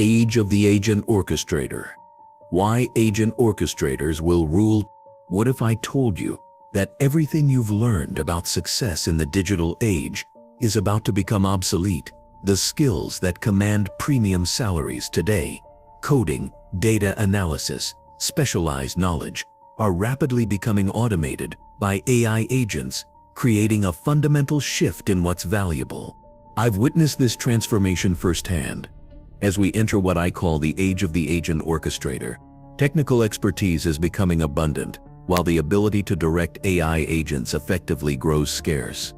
Age of the Agent Orchestrator. Why agent orchestrators will rule? What if I told you that everything you've learned about success in the digital age is about to become obsolete? The skills that command premium salaries today, coding, data analysis, specialized knowledge, are rapidly becoming automated by AI agents, creating a fundamental shift in what's valuable. I've witnessed this transformation firsthand. As we enter what I call the age of the agent orchestrator, technical expertise is becoming abundant, while the ability to direct AI agents effectively grows scarce.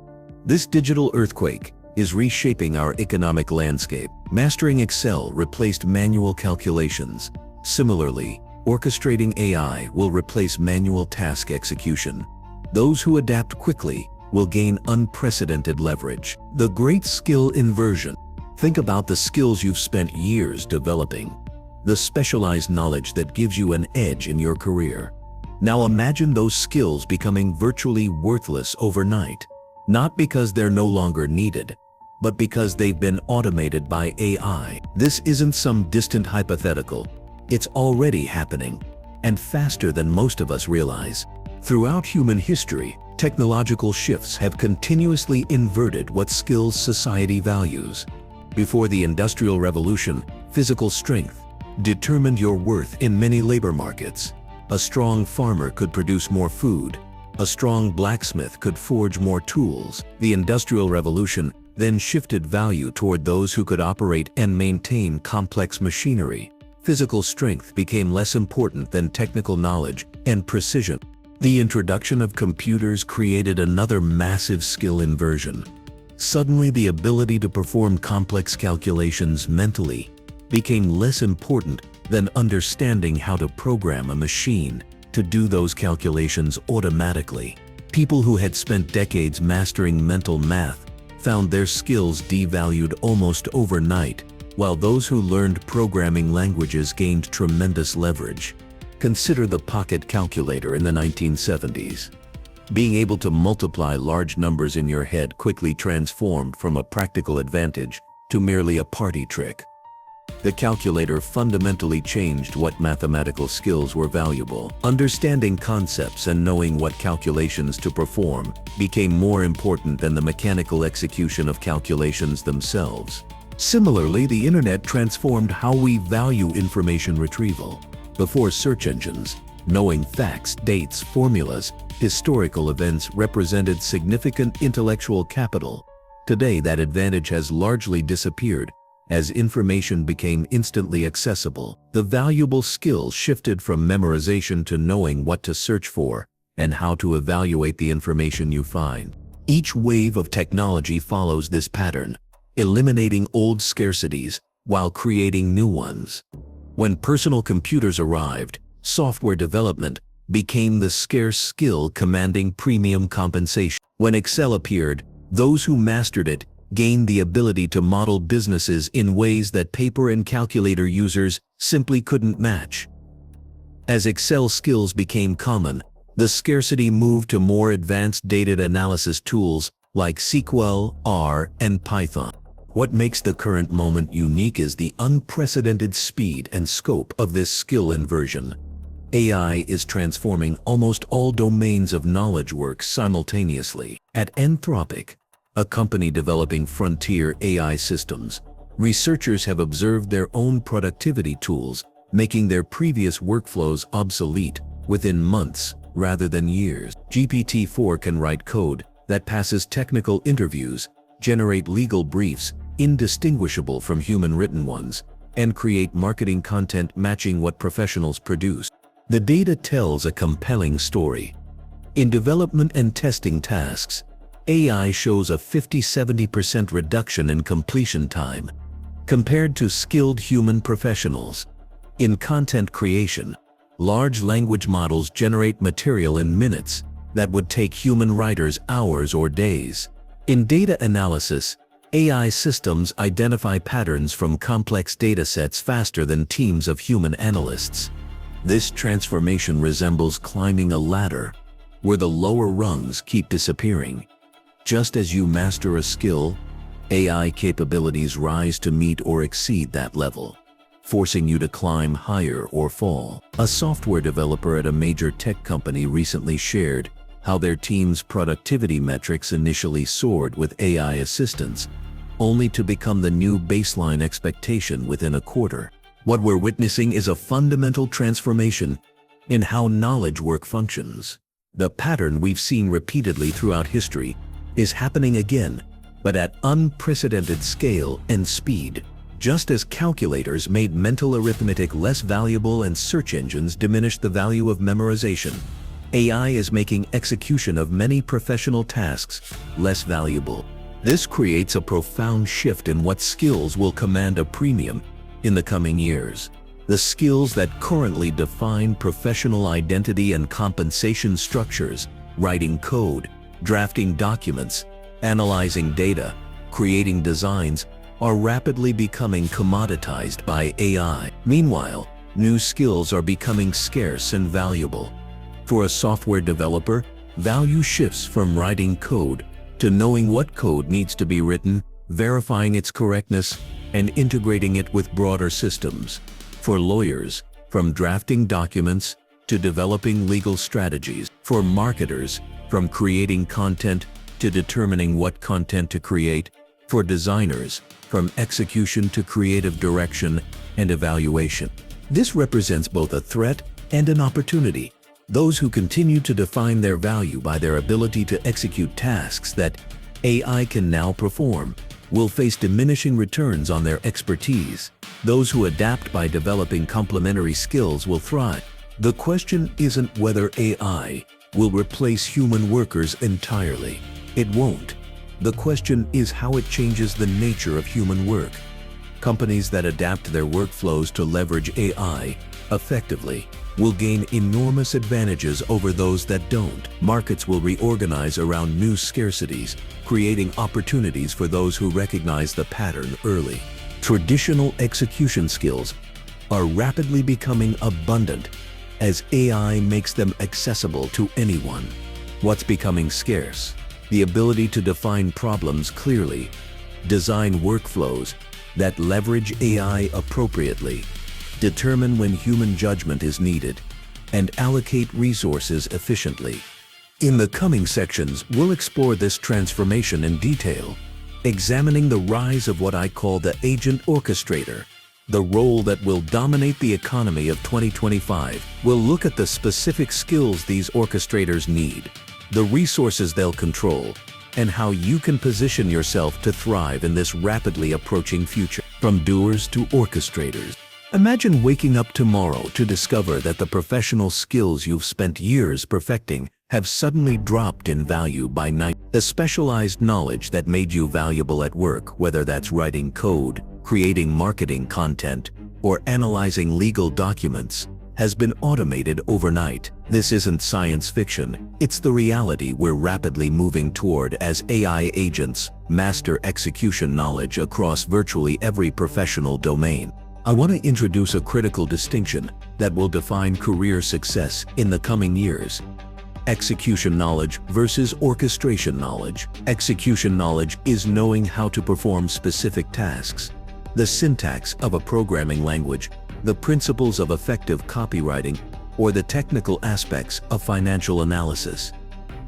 This digital earthquake is reshaping our economic landscape. Mastering Excel replaced manual calculations. Similarly, orchestrating AI will replace manual task execution. Those who adapt quickly will gain unprecedented leverage. The great skill inversion. Think about the skills you've spent years developing, the specialized knowledge that gives you an edge in your career. Now imagine those skills becoming virtually worthless overnight, not because they're no longer needed, but because they've been automated by AI. This isn't some distant hypothetical. It's already happening, and faster than most of us realize. Throughout human history, technological shifts have continuously inverted what skills society values. Before the Industrial Revolution, physical strength determined your worth in many labor markets. A strong farmer could produce more food. A strong blacksmith could forge more tools. The Industrial Revolution then shifted value toward those who could operate and maintain complex machinery. Physical strength became less important than technical knowledge and precision. The introduction of computers created another massive skill inversion. Suddenly, the ability to perform complex calculations mentally became less important than understanding how to program a machine to do those calculations automatically. People who had spent decades mastering mental math found their skills devalued almost overnight, while those who learned programming languages gained tremendous leverage. Consider the pocket calculator in the 1970s. Being able to multiply large numbers in your head quickly transformed from a practical advantage to merely a party trick. The calculator fundamentally changed what mathematical skills were valuable. Understanding concepts and knowing what calculations to perform became more important than the mechanical execution of calculations themselves. Similarly, the internet transformed how we value information retrieval. Before search engines, knowing facts, dates, formulas, historical events represented significant intellectual capital. Today, that advantage has largely disappeared as information became instantly accessible. The valuable skills shifted from memorization to knowing what to search for and how to evaluate the information you find. Each wave of technology follows this pattern, eliminating old scarcities while creating new ones. When personal computers arrived, software development became the scarce skill commanding premium compensation. When Excel appeared, those who mastered it gained the ability to model businesses in ways that paper and calculator users simply couldn't match. As Excel skills became common, the scarcity moved to more advanced data analysis tools like SQL, R, and Python. What makes the current moment unique is the unprecedented speed and scope of this skill inversion. AI is transforming almost all domains of knowledge work simultaneously. At Anthropic, a company developing frontier AI systems, researchers have observed their own productivity tools, making their previous workflows obsolete within months rather than years. GPT-4 can write code that passes technical interviews, generate legal briefs indistinguishable from human written ones, and create marketing content matching what professionals produce. The data tells a compelling story. In development and testing tasks, AI shows a 50–70% reduction in completion time compared to skilled human professionals. In content creation, large language models generate material in minutes that would take human writers hours or days. In data analysis, AI systems identify patterns from complex datasets faster than teams of human analysts. This transformation resembles climbing a ladder, where the lower rungs keep disappearing. Just as you master a skill, AI capabilities rise to meet or exceed that level. forcing you to climb higher or fall. A software developer at a major tech company recently shared how their team's productivity metrics initially soared with AI assistance, only to become the new baseline expectation within a quarter. What we're witnessing is a fundamental transformation in how knowledge work functions. The pattern we've seen repeatedly throughout history is happening again, but at unprecedented scale and speed. Just as calculators made mental arithmetic less valuable and search engines diminished the value of memorization, AI is making execution of many professional tasks less valuable. This creates a profound shift in what skills will command a premium in the coming years. The skills that currently define professional identity and compensation structures, writing code, drafting documents, analyzing data, creating designs, are rapidly becoming commoditized by AI. Meanwhile, new skills are becoming scarce and valuable. For a software developer, value shifts from writing code to knowing what code needs to be written, verifying its correctness, and integrating it with broader systems. For lawyers, from drafting documents to developing legal strategies. For marketers, from creating content to determining what content to create. For designers, from execution to creative direction and evaluation. This represents both a threat and an opportunity. Those who continue to define their value by their ability to execute tasks that AI can now perform will face diminishing returns on their expertise. Those who adapt by developing complementary skills will thrive. The question isn't whether AI will replace human workers entirely. It won't. The question is how it changes the nature of human work. Companies that adapt their workflows to leverage AI effectively will gain enormous advantages over those that don't. Markets will reorganize around new scarcities, creating opportunities for those who recognize the pattern early. Traditional execution skills are rapidly becoming abundant as AI makes them accessible to anyone. What's becoming scarce? The ability to define problems clearly, design workflows that leverage AI appropriately, determine when human judgment is needed, and allocate resources efficiently. In the coming sections, we'll explore this transformation in detail, examining the rise of what I call the agent orchestrator, the role that will dominate the economy of 2025. We'll look at the specific skills these orchestrators need, the resources they'll control, and how you can position yourself to thrive in this rapidly approaching future. From doers to orchestrators. Imagine waking up tomorrow to discover that the professional skills you've spent years perfecting have suddenly dropped in value by night. The specialized knowledge that made you valuable at work, whether that's writing code, creating marketing content, or analyzing legal documents, has been automated overnight. This isn't science fiction, it's the reality we're rapidly moving toward as AI agents master execution knowledge across virtually every professional domain. I want to introduce a critical distinction that will define career success in the coming years. Execution knowledge versus orchestration knowledge. Execution knowledge is knowing how to perform specific tasks, the syntax of a programming language, the principles of effective copywriting, or the technical aspects of financial analysis.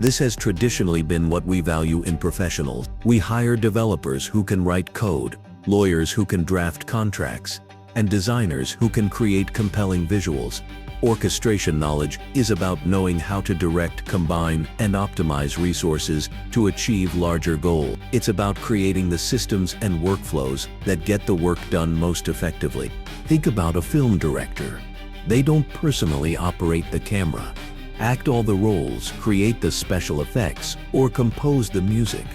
This has traditionally been what we value in professionals. We hire developers who can write code, lawyers who can draft contracts, and designers who can create compelling visuals. Orchestration knowledge is about knowing how to direct, combine, and optimize resources to achieve larger goals. It's about creating the systems and workflows that get the work done most effectively. Think about a film director. They don't personally operate the camera, act all the roles, create the special effects, or compose the music.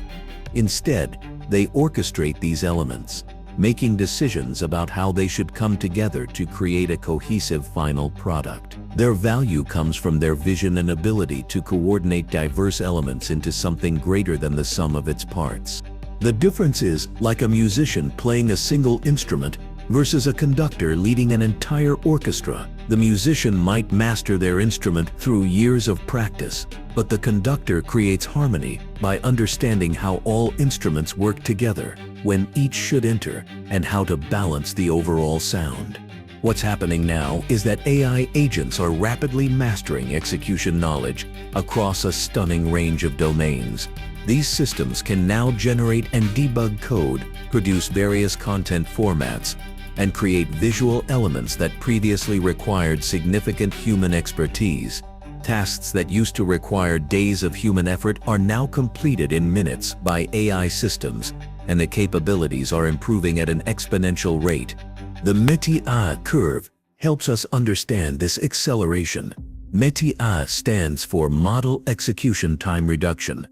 Instead, they orchestrate these elements, making decisions about how they should come together to create a cohesive final product. Their value comes from their vision and ability to coordinate diverse elements into something greater than the sum of its parts. The difference is like a musician playing a single instrument versus a conductor leading an entire orchestra. The musician might master their instrument through years of practice, but the conductor creates harmony by understanding how all instruments work together, when each should enter, and how to balance the overall sound. What's happening now is that AI agents are rapidly mastering execution knowledge across a stunning range of domains. These systems can now generate and debug code, produce various content formats, and create visual elements that previously required significant human expertise. Tasks that used to require days of human effort are now completed in minutes by AI systems, and the capabilities are improving at an exponential rate. The METI-A curve helps us understand this acceleration. METI-A stands for Model Execution Time Reduction,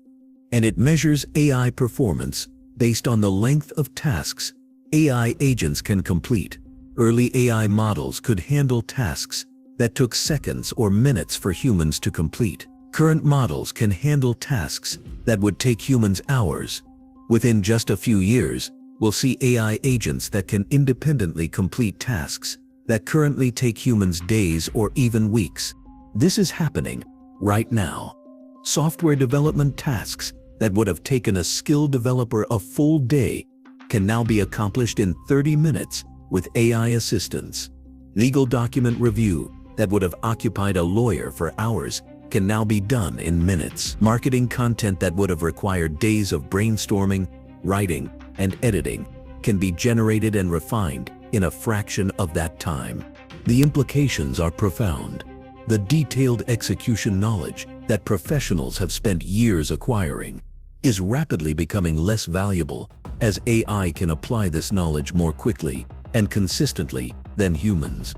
and it measures AI performance based on the length of tasks AI agents can complete. Early AI models could handle tasks that took seconds or minutes for humans to complete. Current models can handle tasks that would take humans hours. Within just a few years, we'll see AI agents that can independently complete tasks that currently take humans days or even weeks. This is happening right now. Software development tasks that would have taken a skilled developer a full day can now be accomplished in 30 minutes with AI assistance. Legal document review that would have occupied a lawyer for hours can now be done in minutes. Marketing content that would have required days of brainstorming, writing, and editing can be generated and refined in a fraction of that time. The implications are profound. The detailed execution knowledge that professionals have spent years acquiring is rapidly becoming less valuable as AI can apply this knowledge more quickly and consistently than humans.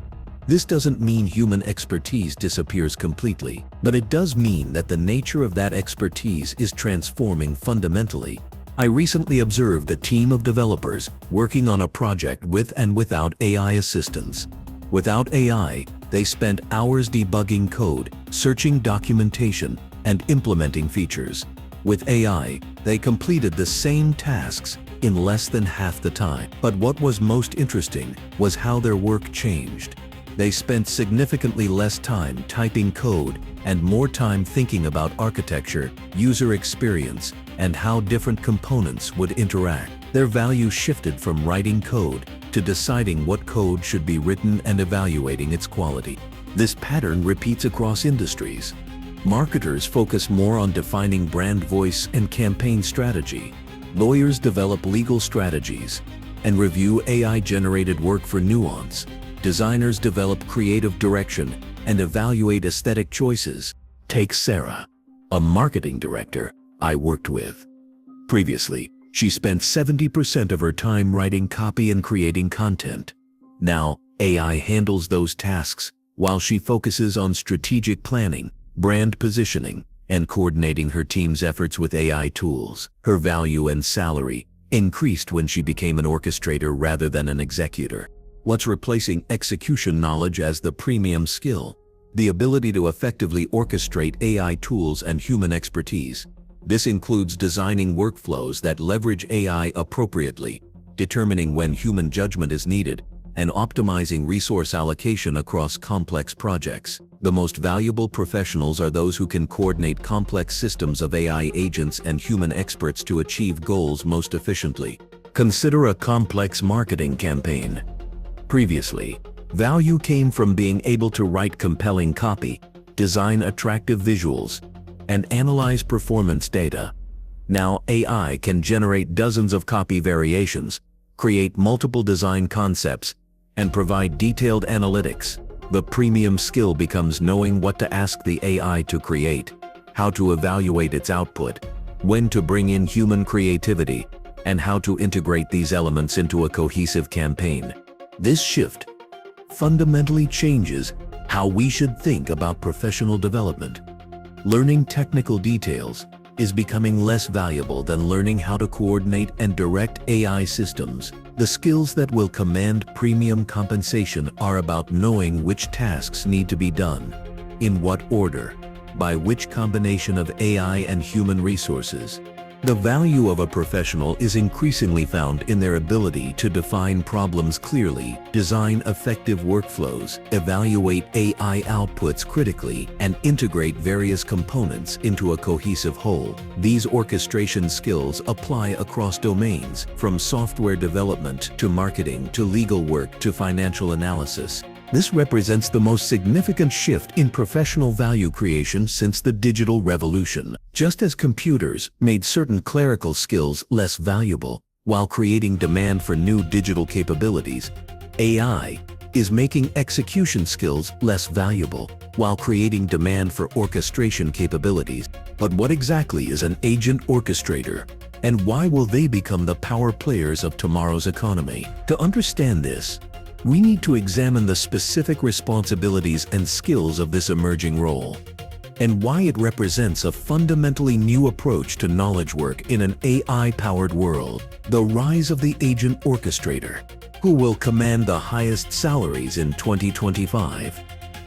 This doesn't mean human expertise disappears completely, but it does mean that the nature of that expertise is transforming fundamentally. I recently observed a team of developers working on a project with and without AI assistance. Without AI, they spent hours debugging code, searching documentation, and implementing features. With AI, they completed the same tasks in less than half the time. But what was most interesting was how their work changed. They spent significantly less time typing code and more time thinking about architecture, user experience, and how different components would interact. Their value shifted from writing code to deciding what code should be written and evaluating its quality. This pattern repeats across industries. Marketers focus more on defining brand voice and campaign strategy. Lawyers develop legal strategies and review AI-generated work for nuance. Designers develop creative direction and evaluate aesthetic choices. Take Sarah, a marketing director I worked with. Previously, she spent 70% of her time writing copy and creating content. Now, AI handles those tasks while she focuses on strategic planning, brand positioning, and coordinating her team's efforts with AI tools. Her value and salary increased when she became an orchestrator rather than an executor. What's replacing execution knowledge as the premium skill? The ability to effectively orchestrate AI tools and human expertise. This includes designing workflows that leverage AI appropriately, determining when human judgment is needed, and optimizing resource allocation across complex projects. The most valuable professionals are those who can coordinate complex systems of AI agents and human experts to achieve goals most efficiently. Consider a complex marketing campaign. Previously, value came from being able to write compelling copy, design attractive visuals, and analyze performance data. Now AI can generate dozens of copy variations, create multiple design concepts, and provide detailed analytics. The premium skill becomes knowing what to ask the AI to create, how to evaluate its output, when to bring in human creativity, and how to integrate these elements into a cohesive campaign. This shift fundamentally changes how we should think about professional development. Learning technical details is becoming less valuable than learning how to coordinate and direct AI systems. The skills that will command premium compensation are about knowing which tasks need to be done, in what order, by which combination of AI and human resources, The value of a professional is increasingly found in their ability to define problems clearly, design effective workflows, evaluate AI outputs critically, and integrate various components into a cohesive whole. These orchestration skills apply across domains, from software development to marketing to legal work to financial analysis. This represents the most significant shift in professional value creation since the digital revolution. Just as computers made certain clerical skills less valuable while creating demand for new digital capabilities, AI is making execution skills less valuable while creating demand for orchestration capabilities. But what exactly is an agent orchestrator? And why will they become the power players of tomorrow's economy? To understand this, we need to examine the specific responsibilities and skills of this emerging role, and why it represents a fundamentally new approach to knowledge work in an AI-powered world. The rise of the agent orchestrator, who will command the highest salaries in 2025.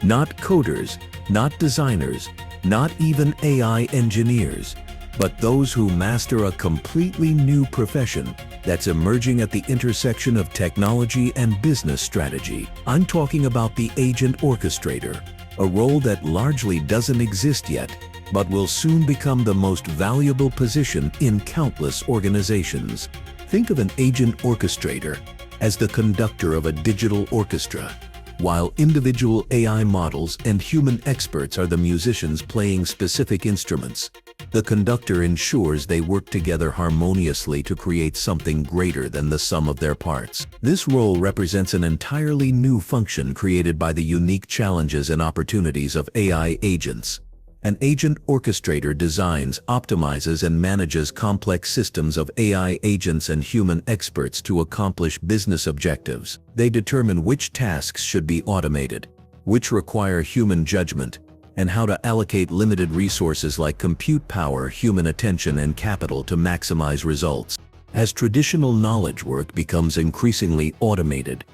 Not coders, not designers, not even AI engineers, but those who master a completely new profession that's emerging at the intersection of technology and business strategy. I'm talking about the agent orchestrator, a role that largely doesn't exist yet, but will soon become the most valuable position in countless organizations. Think of an agent orchestrator as the conductor of a digital orchestra, while individual AI models and human experts are the musicians playing specific instruments. The conductor ensures they work together harmoniously to create something greater than the sum of their parts. This role represents an entirely new function created by the unique challenges and opportunities of AI agents. An agent orchestrator designs, optimizes, and manages complex systems of AI agents and human experts to accomplish business objectives. They determine which tasks should be automated, which require human judgment, and how to allocate limited resources like compute power, human attention, and capital to maximize results. As traditional knowledge work becomes increasingly automated,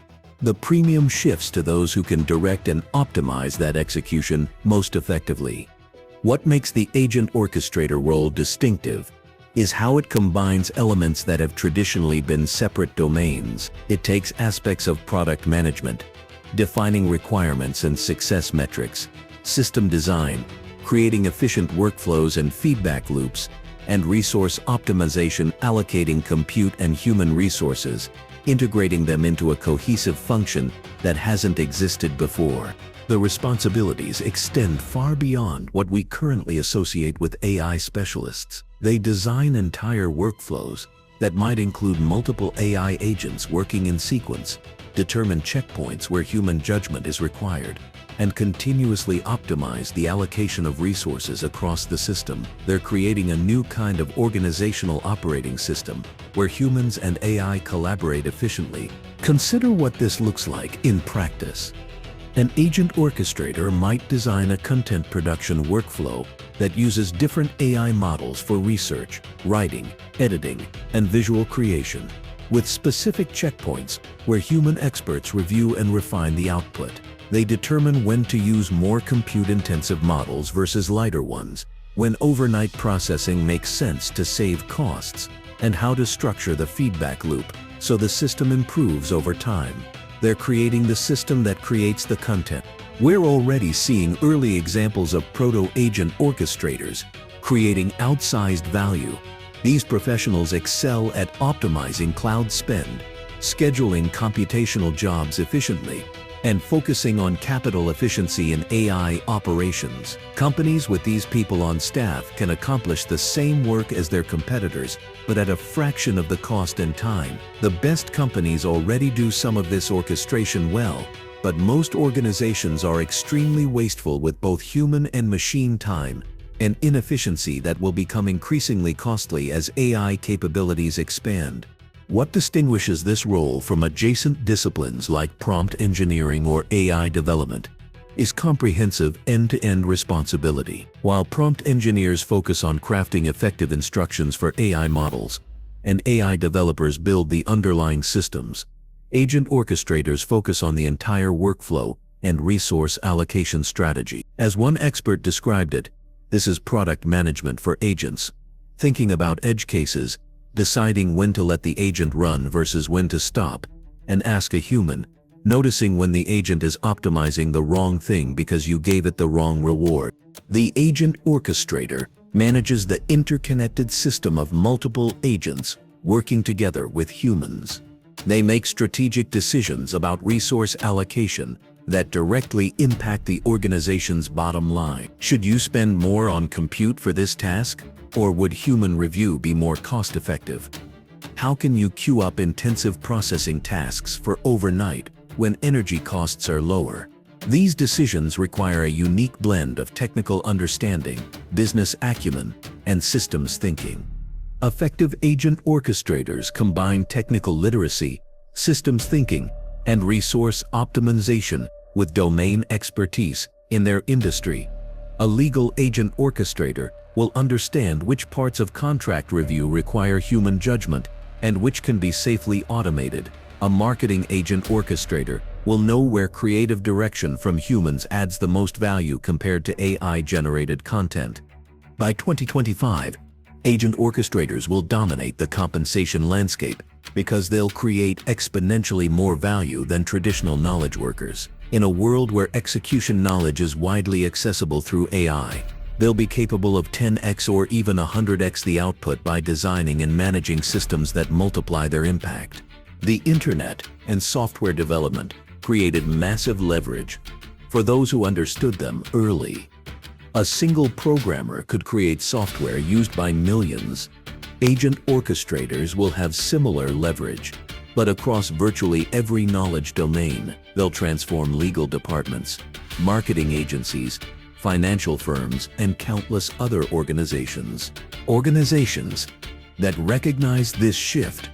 the premium shifts to those who can direct and optimize that execution most effectively. What makes the agent orchestrator role distinctive is how it combines elements that have traditionally been separate domains. It takes aspects of product management, defining requirements and success metrics, system design, creating efficient workflows and feedback loops, and resource optimization, allocating compute and human resources, integrating them into a cohesive function that hasn't existed before. The responsibilities extend far beyond what we currently associate with AI specialists. They design entire workflows that might include multiple AI agents working in sequence, determine checkpoints where human judgment is required, and continuously optimize the allocation of resources across the system. They're creating a new kind of organizational operating system where humans and AI collaborate efficiently. Consider what this looks like in practice. An agent orchestrator might design a content production workflow that uses different AI models for research, writing, editing, and visual creation, with specific checkpoints where human experts review and refine the output. They determine when to use more compute-intensive models versus lighter ones, when overnight processing makes sense to save costs, and how to structure the feedback loop so the system improves over time. They're creating the system that creates the content. We're already seeing early examples of proto-agent orchestrators creating outsized value. These professionals excel at optimizing cloud spend, scheduling computational jobs efficiently, and focusing on capital efficiency in AI operations. Companies with these people on staff can accomplish the same work as their competitors, but at a fraction of the cost and time. The best companies already do some of this orchestration well, but most organizations are extremely wasteful with both human and machine time, an inefficiency that will become increasingly costly as AI capabilities expand. What distinguishes this role from adjacent disciplines like prompt engineering or AI development is comprehensive end-to-end responsibility. While prompt engineers focus on crafting effective instructions for AI models, and AI developers build the underlying systems, agent orchestrators focus on the entire workflow and resource allocation strategy. As one expert described it, this is product management for agents. thinking about edge cases, deciding when to let the agent run versus when to stop, and ask a human, noticing when the agent is optimizing the wrong thing because you gave it the wrong reward. The agent orchestrator manages the interconnected system of multiple agents working together with humans. They make strategic decisions about resource allocation that directly impact the organization's bottom line. Should you spend more on compute for this task, or would human review be more cost-effective? How can you queue up intensive processing tasks for overnight when energy costs are lower? These decisions require a unique blend of technical understanding, business acumen, and systems thinking. Effective agent orchestrators combine technical literacy, systems thinking, and resource optimization with domain expertise in their industry. A legal agent orchestrator will understand which parts of contract review require human judgment and which can be safely automated. A marketing agent orchestrator will know where creative direction from humans adds the most value compared to AI-generated content. By 2025, agent orchestrators will dominate the compensation landscape because they'll create exponentially more value than traditional knowledge workers. In a world where execution knowledge is widely accessible through AI, they'll be capable of 10x or even 100x the output by designing and managing systems that multiply their impact. The internet and software development created massive leverage for those who understood them early. A single programmer could create software used by millions. Agent orchestrators will have similar leverage, but across virtually every knowledge domain. They'll transform legal departments, marketing agencies, financial firms, and countless other organizations. Organizations that recognize this shift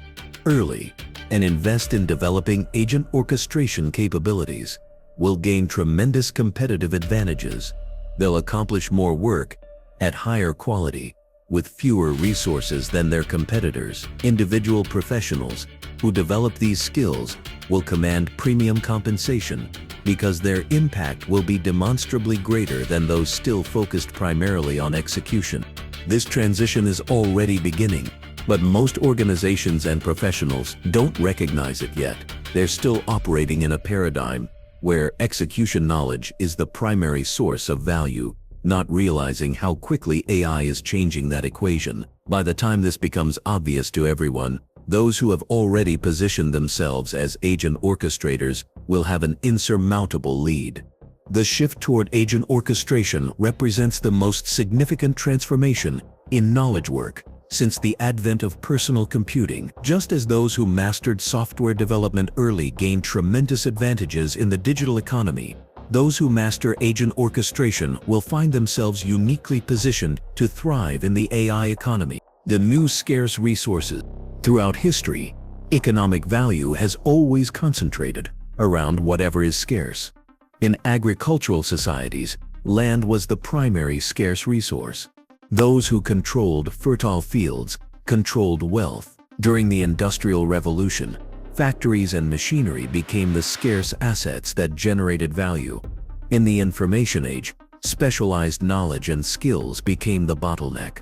early and invest in developing agent orchestration capabilities will gain tremendous competitive advantages. They'll accomplish more work at higher quality with fewer resources than their competitors. Individual professionals who develop these skills will command premium compensation because their impact will be demonstrably greater than those still focused primarily on execution. This transition is already beginning, but most organizations and professionals don't recognize it yet. They're still operating in a paradigm where execution knowledge is the primary source of value, not realizing how quickly AI is changing that equation. By the time this becomes obvious to everyone, those who have already positioned themselves as agent orchestrators will have an insurmountable lead. The shift toward agent orchestration represents the most significant transformation in knowledge work since the advent of personal computing. Just as those who mastered software development early gained tremendous advantages in the digital economy, those who master agent orchestration will find themselves uniquely positioned to thrive in the AI economy. The new scarce resources. Throughout history, economic value has always concentrated around whatever is scarce. In agricultural societies, land was the primary scarce resource. Those who controlled fertile fields controlled wealth. During the Industrial Revolution, factories and machinery became the scarce assets that generated value. In the information age, specialized knowledge and skills became the bottleneck.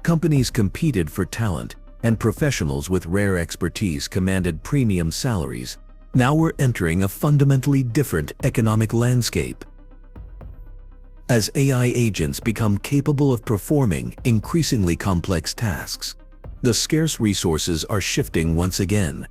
Companies competed for talent, and professionals with rare expertise commanded premium salaries. Now we're entering a fundamentally different economic landscape. As AI agents become capable of performing increasingly complex tasks, the scarce resources are shifting once again.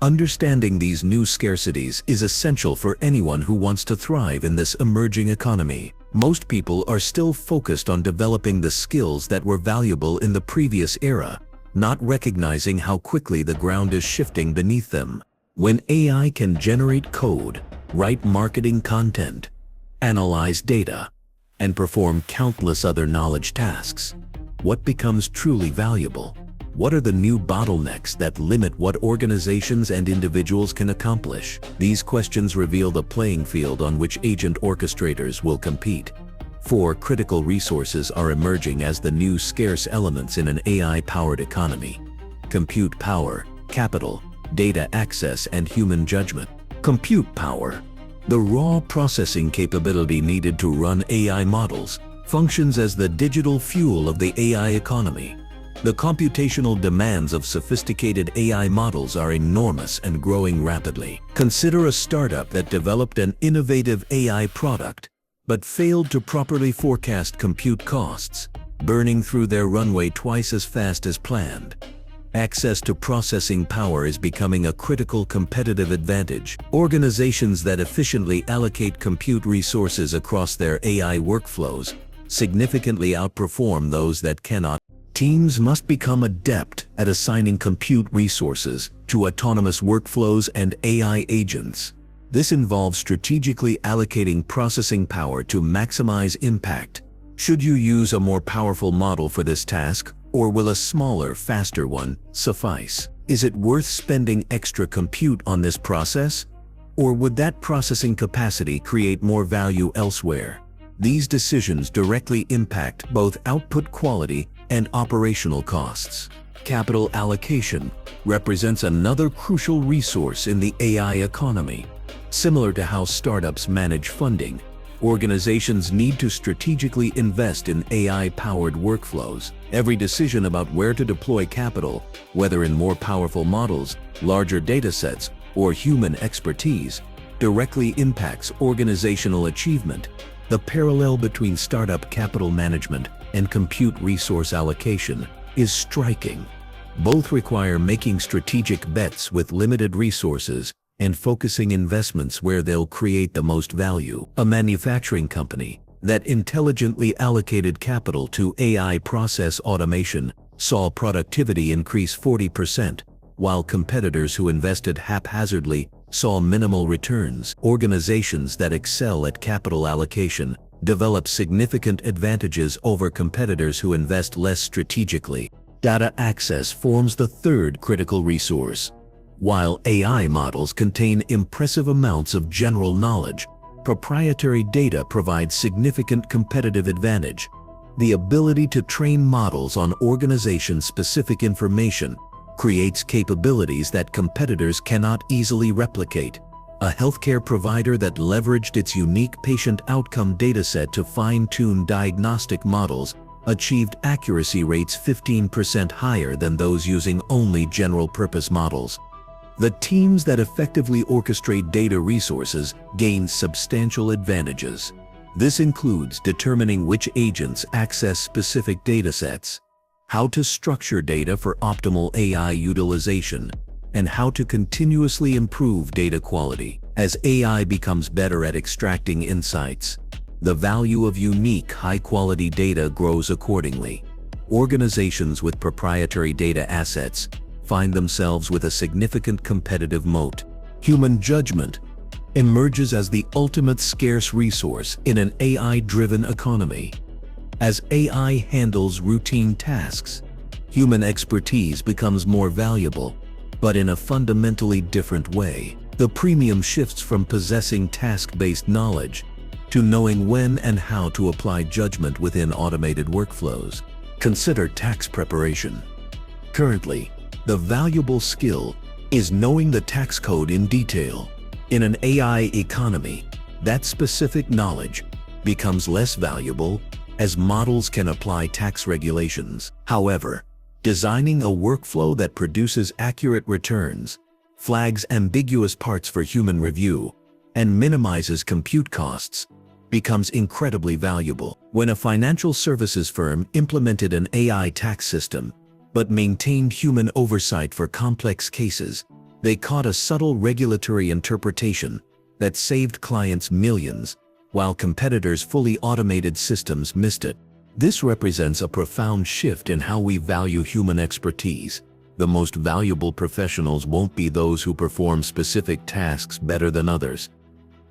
Understanding these new scarcities is essential for anyone who wants to thrive in this emerging economy. Most people are still focused on developing the skills that were valuable in the previous era, not recognizing how quickly the ground is shifting beneath them. When AI can generate code, write marketing content, analyze data, and perform countless other knowledge tasks, what becomes truly valuable? What are the new bottlenecks that limit what organizations and individuals can accomplish? These questions reveal the playing field on which agent orchestrators will compete. 4 critical resources are emerging as the new scarce elements in an AI-powered economy: compute power, capital, data access, and human judgment. Compute power, the raw processing capability needed to run AI models, functions as the digital fuel of the AI economy. The computational demands of sophisticated AI models are enormous and growing rapidly. Consider a startup that developed an innovative AI product, but failed to properly forecast compute costs, burning through their runway twice as fast as planned. Access to processing power is becoming a critical competitive advantage. Organizations that efficiently allocate compute resources across their AI workflows significantly outperform those that cannot. Teams must become adept at assigning compute resources to autonomous workflows and AI agents. This involves strategically allocating processing power to maximize impact. Should you use a more powerful model for this task, or will a smaller, faster one suffice? Is it worth spending extra compute on this process? Or would that processing capacity create more value elsewhere? These decisions directly impact both output quality and operational costs. Capital allocation represents another crucial resource in the AI economy. Similar to how startups manage funding, organizations need to strategically invest in AI-powered workflows. Every decision about where to deploy capital, whether in more powerful models, larger datasets, or human expertise, directly impacts organizational achievement. The parallel between startup capital management and compute resource allocation is striking. Both require making strategic bets with limited resources and focusing investments where they'll create the most value. A manufacturing company that intelligently allocated capital to AI process automation saw productivity increase 40%, while competitors who invested haphazardly saw minimal returns. Organizations that excel at capital allocation develop significant advantages over competitors who invest less strategically. Data access forms the third critical resource. While AI models contain impressive amounts of general knowledge, proprietary data provides significant competitive advantage. The ability to train models on organization-specific information creates capabilities that competitors cannot easily replicate. A healthcare provider that leveraged its unique patient outcome dataset to fine-tune diagnostic models achieved accuracy rates 15% higher than those using only general-purpose models. The teams that effectively orchestrate data resources gain substantial advantages. This includes determining which agents access specific datasets, how to structure data for optimal AI utilization, and how to continuously improve data quality. As AI becomes better at extracting insights, the value of unique, high-quality data grows accordingly. Organizations with proprietary data assets find themselves with a significant competitive moat. Human judgment emerges as the ultimate scarce resource in an AI-driven economy. As AI handles routine tasks, human expertise becomes more valuable, but in a fundamentally different way. The premium shifts from possessing task-based knowledge to knowing when and how to apply judgment within automated workflows. Consider tax preparation. Currently, the valuable skill is knowing the tax code in detail. In an AI economy, that specific knowledge becomes less valuable as models can apply tax regulations. However, designing a workflow that produces accurate returns, flags ambiguous parts for human review, and minimizes compute costs becomes incredibly valuable. When a financial services firm implemented an AI tax system, but maintained human oversight for complex cases, they caught a subtle regulatory interpretation that saved clients millions, while competitors' fully automated systems missed it. This represents a profound shift in how we value human expertise. The most valuable professionals won't be those who perform specific tasks better than others.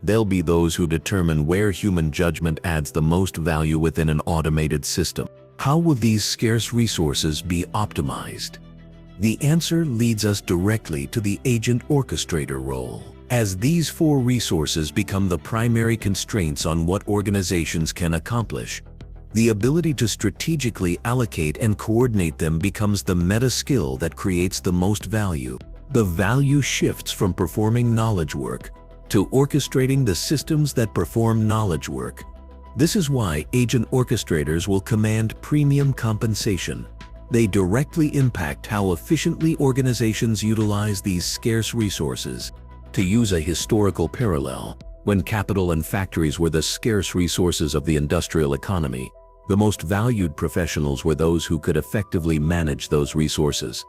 They'll be those who determine where human judgment adds the most value within an automated system. How will these scarce resources be optimized? The answer leads us directly to the agent orchestrator role. As these four resources become the primary constraints on what organizations can accomplish, the ability to strategically allocate and coordinate them becomes the meta skill that creates the most value. The value shifts from performing knowledge work to orchestrating the systems that perform knowledge work. This is why agent orchestrators will command premium compensation. They directly impact how efficiently organizations utilize these scarce resources. To use a historical parallel, when capital and factories were the scarce resources of the industrial economy, the most valued professionals were those who could effectively manage those resources.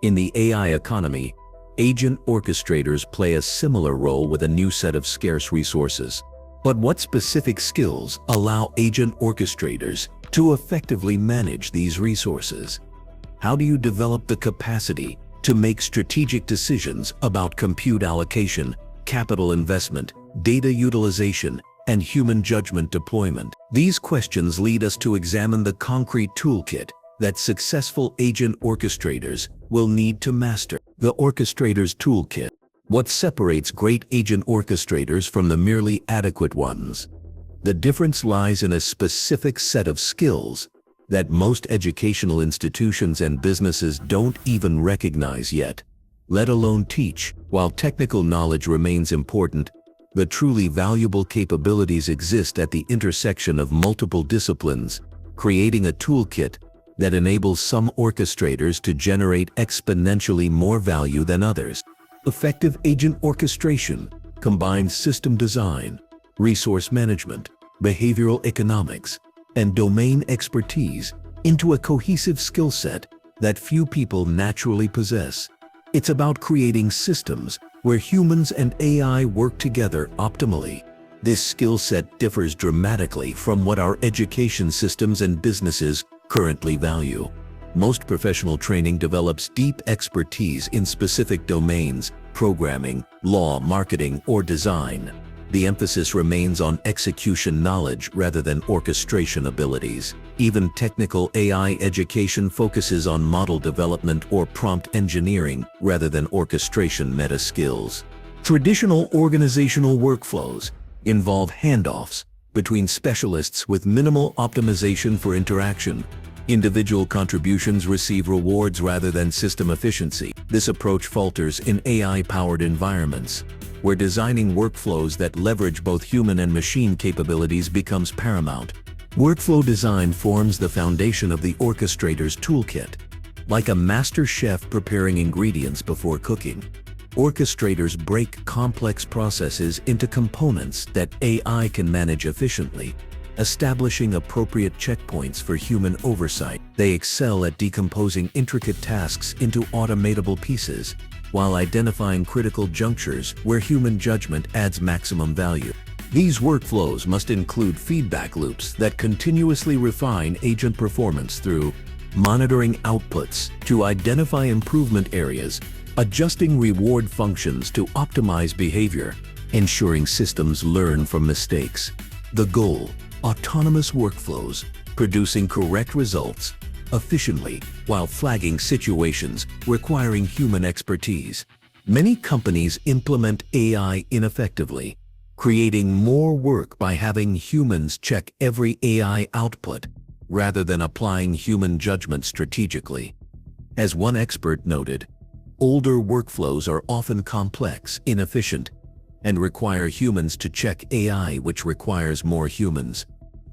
In the AI economy, agent orchestrators play a similar role with a new set of scarce resources. But what specific skills allow agent orchestrators to effectively manage these resources? How do you develop the capacity to make strategic decisions about compute allocation, capital investment, data utilization, and human judgment deployment? These questions lead us to examine the concrete toolkit that successful agent orchestrators will need to master. The Orchestrators Toolkit. What separates great agent orchestrators from the merely adequate ones? The difference lies in a specific set of skills that most educational institutions and businesses don't even recognize yet, let alone teach. While technical knowledge remains important, the truly valuable capabilities exist at the intersection of multiple disciplines, creating a toolkit that enables some orchestrators to generate exponentially more value than others. Effective agent orchestration combines system design, resource management, behavioral economics, and domain expertise into a cohesive skill set that few people naturally possess. It's about creating systems where humans and AI work together optimally. This skill set differs dramatically from what our education systems and businesses currently value. Most professional training develops deep expertise in specific domains, programming, law, marketing, or design. The emphasis remains on execution knowledge rather than orchestration abilities. Even technical AI education focuses on model development or prompt engineering rather than orchestration meta skills. Traditional organizational workflows involve handoffs between specialists with minimal optimization for interaction. Individual contributions receive rewards rather than system efficiency. This approach falters in AI-powered environments, where designing workflows that leverage both human and machine capabilities becomes paramount. Workflow design forms the foundation of the Orchestrators Toolkit. Like a master chef preparing ingredients before cooking, orchestrators break complex processes into components that AI can manage efficiently, establishing appropriate checkpoints for human oversight. They excel at decomposing intricate tasks into automatable pieces, while identifying critical junctures where human judgment adds maximum value. These workflows must include feedback loops that continuously refine agent performance through monitoring outputs to identify improvement areas, adjusting reward functions to optimize behavior, ensuring systems learn from mistakes. The goal: autonomous workflows, producing correct results efficiently while flagging situations requiring human expertise. Many companies implement AI ineffectively, creating more work by having humans check every AI output rather than applying human judgment strategically. As one expert noted, older workflows are often complex, inefficient, and require humans to check AI, which requires more humans.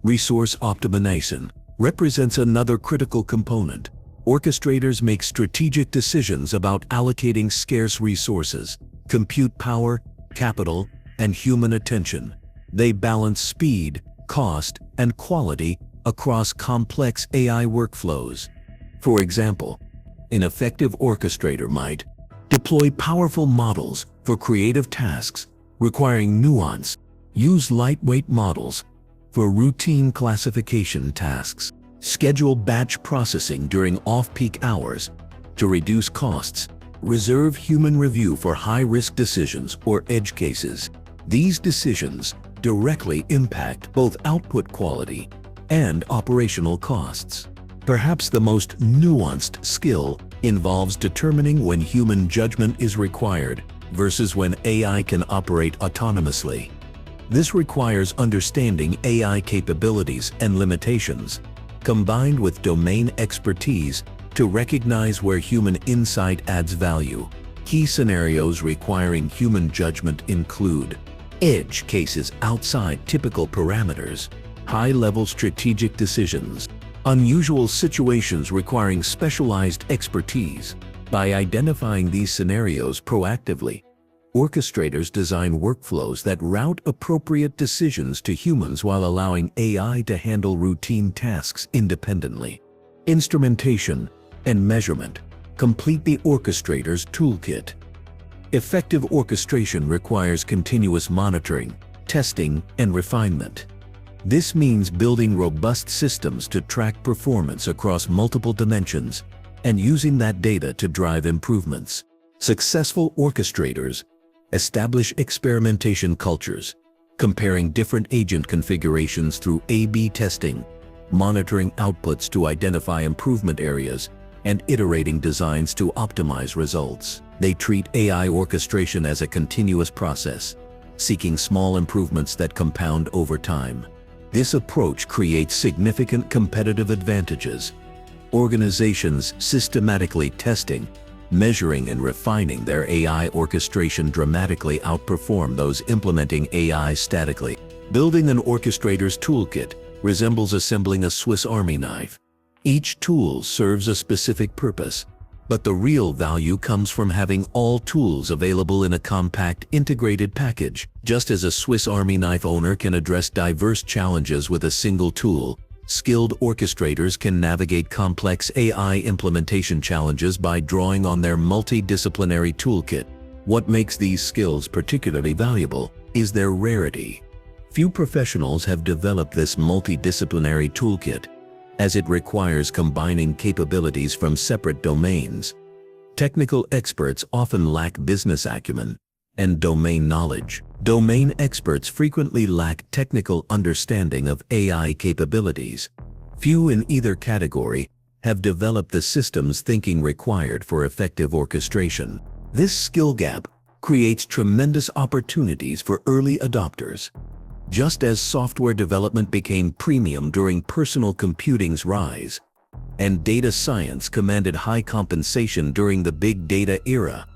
Resource optimization represents another critical component. Orchestrators make strategic decisions about allocating scarce resources, compute power, capital, and human attention. They balance speed, cost, and quality across complex AI workflows. For example, an effective orchestrator might deploy powerful models for creative tasks requiring nuance, use lightweight models for routine classification tasks, schedule batch processing during off-peak hours to reduce costs, reserve human review for high-risk decisions or edge cases. These decisions directly impact both output quality and operational costs. Perhaps the most nuanced skill involves determining when human judgment is required versus when AI can operate autonomously. This requires understanding AI capabilities and limitations, combined with domain expertise to recognize where human insight adds value. Key scenarios requiring human judgment include edge cases outside typical parameters, high-level strategic decisions, unusual situations requiring specialized expertise. By identifying these scenarios proactively, orchestrators design workflows that route appropriate decisions to humans while allowing AI to handle routine tasks independently. Instrumentation and measurement complete the orchestrator's toolkit. Effective orchestration requires continuous monitoring, testing, and refinement. This means building robust systems to track performance across multiple dimensions and using that data to drive improvements. Successful orchestrators establish experimentation cultures, comparing different agent configurations through A/B testing, monitoring outputs to identify improvement areas, and iterating designs to optimize results. They treat AI orchestration as a continuous process, seeking small improvements that compound over time. This approach creates significant competitive advantages. Organizations systematically testing, measuring, and refining their AI orchestration dramatically outperform those implementing AI statically. Building an orchestrator's toolkit resembles assembling a Swiss Army knife. Each tool serves a specific purpose, but the real value comes from having all tools available in a compact, integrated package. Just as a Swiss Army knife owner can address diverse challenges with a single tool, skilled orchestrators can navigate complex AI implementation challenges by drawing on their multidisciplinary toolkit. What makes these skills particularly valuable is their rarity. Few professionals have developed this multidisciplinary toolkit, as it requires combining capabilities from separate domains. Technical experts often lack business acumen and domain knowledge. Domain experts frequently lack technical understanding of AI capabilities. Few in either category have developed the systems thinking required for effective orchestration. This skill gap creates tremendous opportunities for early adopters. Just as software development became premium during personal computing's rise, and data science commanded high compensation during the big data era,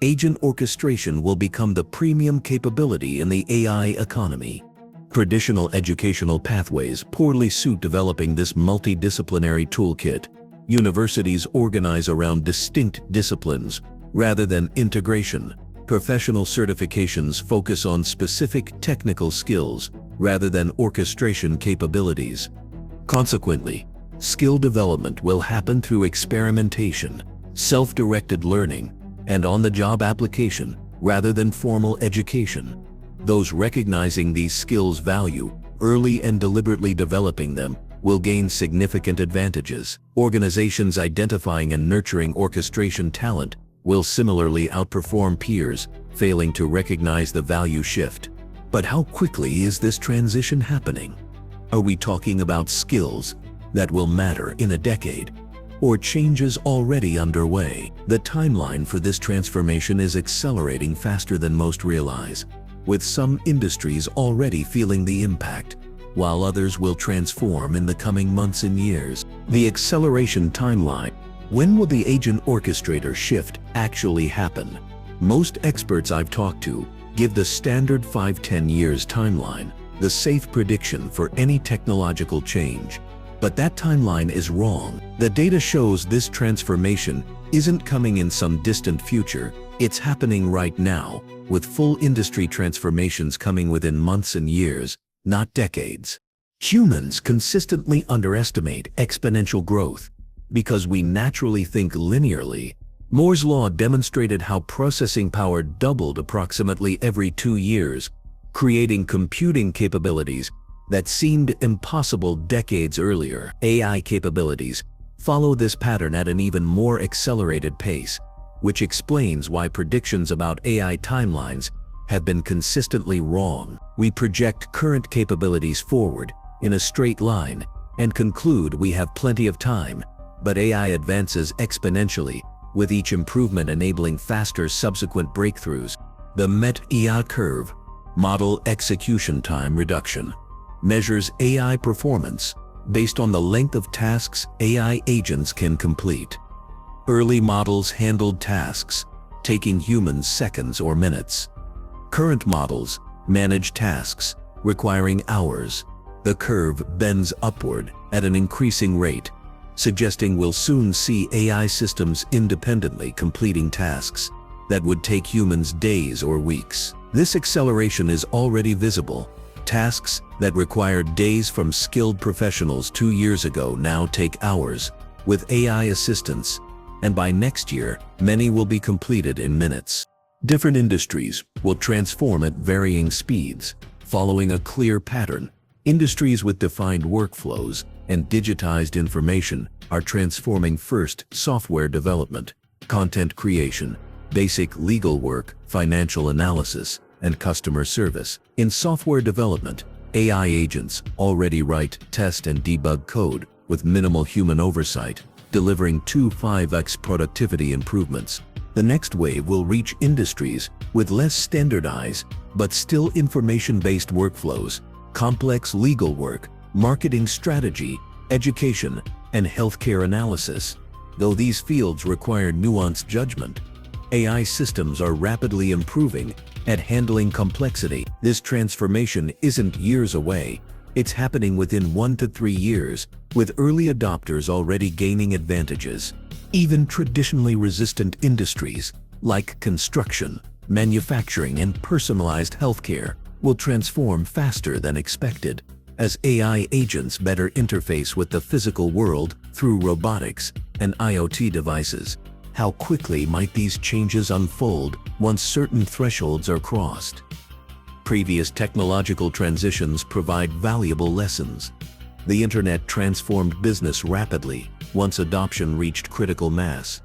agent orchestration will become the premium capability in the AI economy. Traditional educational pathways poorly suit developing this multidisciplinary toolkit. Universities organize around distinct disciplines rather than integration. Professional certifications focus on specific technical skills rather than orchestration capabilities. Consequently, skill development will happen through experimentation, self-directed learning, and on-the-job application rather than formal education. Those recognizing these skills' value early and deliberately developing them will gain significant advantages. Organizations identifying and nurturing orchestration talent will similarly outperform peers, failing to recognize the value shift. But how quickly is this transition happening? Are we talking about skills that will matter in a decade, or changes already underway? The timeline for this transformation is accelerating faster than most realize, with some industries already feeling the impact, while others will transform in the coming months and years. The acceleration timeline. When will the agent orchestrator shift actually happen? Most experts I've talked to give the standard 5-10 years timeline, the safe prediction for any technological change. But that timeline is wrong. The data shows this transformation isn't coming in some distant future, it's happening right now, with full industry transformations coming within months and years, not decades. Humans consistently underestimate exponential growth because we naturally think linearly. Moore's law demonstrated how processing power doubled approximately every 2 years, creating computing capabilities that seemed impossible decades earlier. AI capabilities follow this pattern at an even more accelerated pace, which explains why predictions about AI timelines have been consistently wrong. We project current capabilities forward in a straight line and conclude we have plenty of time, but AI advances exponentially, with each improvement enabling faster subsequent breakthroughs. The MET-AI curve, Model Execution Time Reduction, measures AI performance based on the length of tasks AI agents can complete. Early models handled tasks, taking humans seconds or minutes. Current models manage tasks, requiring hours. The curve bends upward at an increasing rate, suggesting we'll soon see AI systems independently completing tasks that would take humans days or weeks. This acceleration is already visible. Tasks that required days from skilled professionals 2 years ago now take hours with AI assistance, and by next year, many will be completed in minutes. Different industries will transform at varying speeds, following a clear pattern. Industries with defined workflows and digitized information are transforming first software development, content creation, basic legal work, financial analysis, and customer service. In software development, AI agents already write, test, and debug code with minimal human oversight, delivering 5x productivity improvements. The next wave will reach industries with less standardized, but still information-based workflows, complex legal work, marketing strategy, education, and healthcare analysis. Though these fields require nuanced judgment, AI systems are rapidly improving at handling complexity. This transformation isn't years away. It's happening within 1 to 3 years, with early adopters already gaining advantages. Even traditionally resistant industries, like construction, manufacturing, and personalized healthcare, will transform faster than expected as AI agents better interface with the physical world through robotics and IoT devices. How quickly might these changes unfold once certain thresholds are crossed? Previous technological transitions provide valuable lessons. The internet transformed business rapidly once adoption reached critical mass.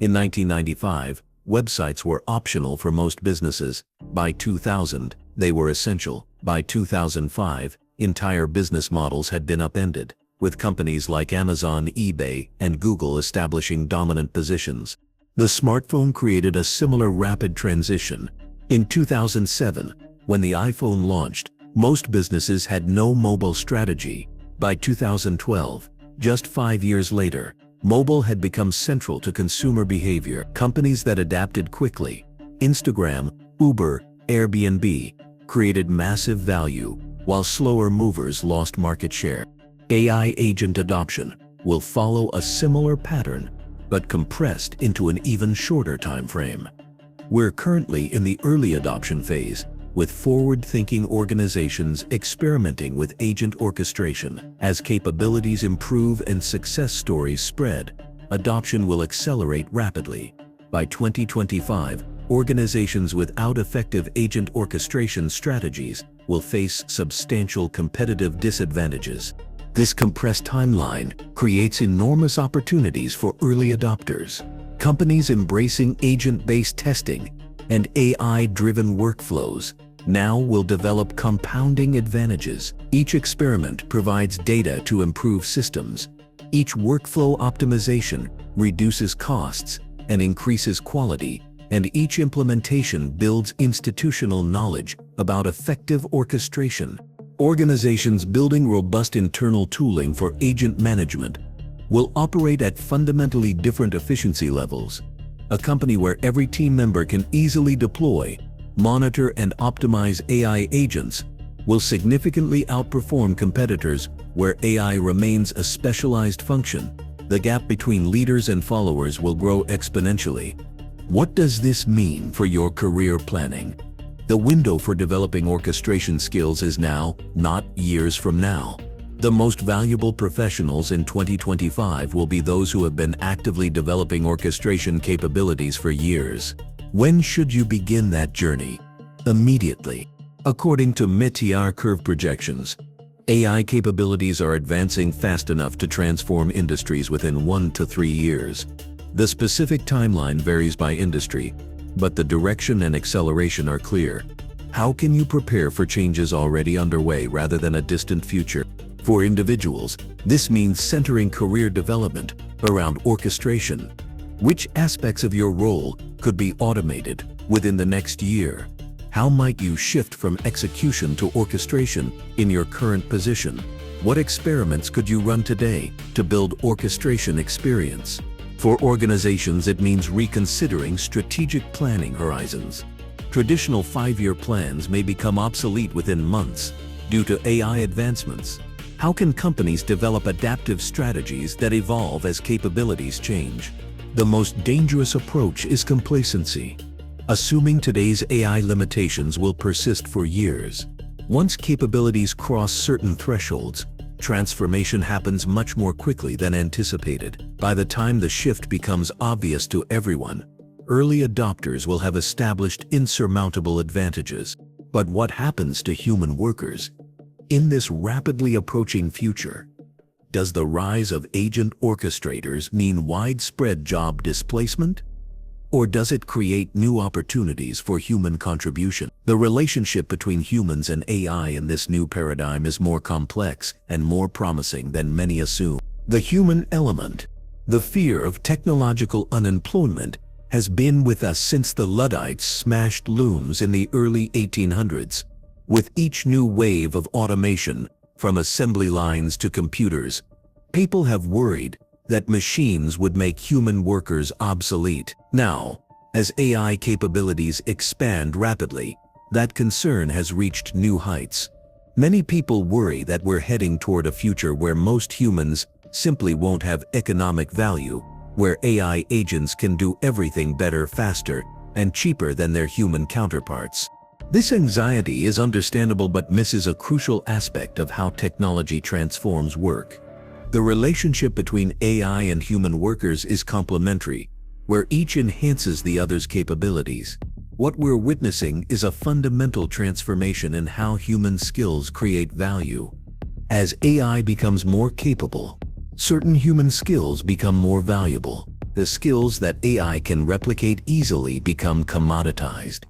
In 1995, websites were optional for most businesses. By 2000, they were essential. By 2005, entire business models had been upended, with companies like Amazon, eBay, and Google establishing dominant positions. The smartphone created a similar rapid transition. In 2007, when the iPhone launched, most businesses had no mobile strategy. By 2012, just 5 years later, mobile had become central to consumer behavior. Companies that adapted quickly, Instagram, Uber, Airbnb, created massive value, while slower movers lost market share. AI agent adoption will follow a similar pattern, but compressed into an even shorter time frame. We're currently in the early adoption phase, with forward-thinking organizations experimenting with agent orchestration. As capabilities improve and success stories spread, adoption will accelerate rapidly. By 2025, organizations without effective agent orchestration strategies will face substantial competitive disadvantages. This compressed timeline creates enormous opportunities for early adopters. Companies embracing agent-based testing and AI-driven workflows now will develop compounding advantages. Each experiment provides data to improve systems. Each workflow optimization reduces costs and increases quality, and each implementation builds institutional knowledge about effective orchestration. Organizations building robust internal tooling for agent management will operate at fundamentally different efficiency levels. A company where every team member can easily deploy, monitor, and optimize AI agents will significantly outperform competitors where AI remains a specialized function. The gap between leaders and followers will grow exponentially. What does this mean for your career planning? The window for developing orchestration skills is now, not years from now. The most valuable professionals in 2025 will be those who have been actively developing orchestration capabilities for years. When should you begin that journey? Immediately. According to Métier curve projections, AI capabilities are advancing fast enough to transform industries within 1 to 3 years. The specific timeline varies by industry, but the direction and acceleration are clear. How can you prepare for changes already underway rather than a distant future? For individuals, this means centering career development around orchestration. Which aspects of your role could be automated within the next year? How might you shift from execution to orchestration in your current position? What experiments could you run today to build orchestration experience? For organizations, it means reconsidering strategic planning horizons. Traditional 5-year plans may become obsolete within months. due to AI advancements. How can companies develop adaptive strategies that evolve as capabilities change? The most dangerous approach is complacency, assuming today's AI limitations will persist for years. Once capabilities cross certain thresholds, transformation happens much more quickly than anticipated. By the time the shift becomes obvious to everyone, early adopters will have established insurmountable advantages. But what happens to human workers? In this rapidly approaching future, does the rise of agent orchestrators mean widespread job displacement? Or does it create new opportunities for human contribution? The relationship between humans and AI in this new paradigm is more complex and more promising than many assume. The human element, the fear of technological unemployment, has been with us since the Luddites smashed looms in the early 1800s. With each new wave of automation, from assembly lines to computers, people have worried that machines would make human workers obsolete. Now, as AI capabilities expand rapidly, that concern has reached new heights. Many people worry that we're heading toward a future where most humans simply won't have economic value, where AI agents can do everything better, faster, and cheaper than their human counterparts. This anxiety is understandable but misses a crucial aspect of how technology transforms work. The relationship between AI and human workers is complementary, where each enhances the other's capabilities. What we're witnessing is a fundamental transformation in how human skills create value. As AI becomes more capable, certain human skills become more valuable. The skills that AI can replicate easily become commoditized,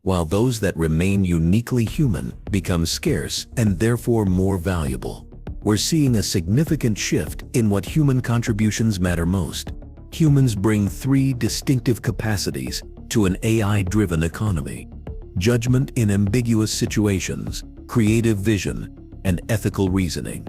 while those that remain uniquely human become scarce and therefore more valuable. We're seeing a significant shift in what human contributions matter most. Humans bring three distinctive capacities to an AI-driven economy: judgment in ambiguous situations, creative vision, and ethical reasoning.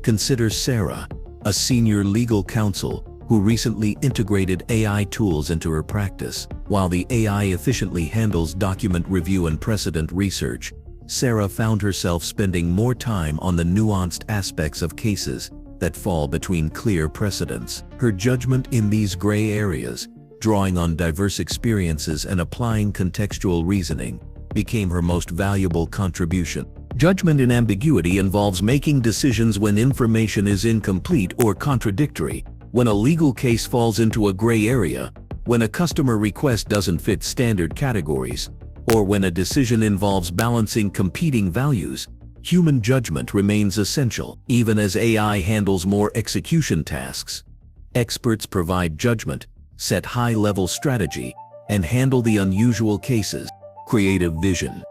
Consider Sarah, a senior legal counsel who recently integrated AI tools into her practice. While the AI efficiently handles document review and precedent research, Sarah found herself spending more time on the nuanced aspects of cases that fall between clear precedents. Her judgment in these gray areas, drawing on diverse experiences and applying contextual reasoning, became her most valuable contribution. Judgment in ambiguity involves making decisions when information is incomplete or contradictory, when a legal case falls into a gray area, when a customer request doesn't fit standard categories, or when a decision involves balancing competing values. Human judgment remains essential, even as AI handles more execution tasks. Experts provide judgment, set high-level strategy, and handle the unusual cases. Creative vision,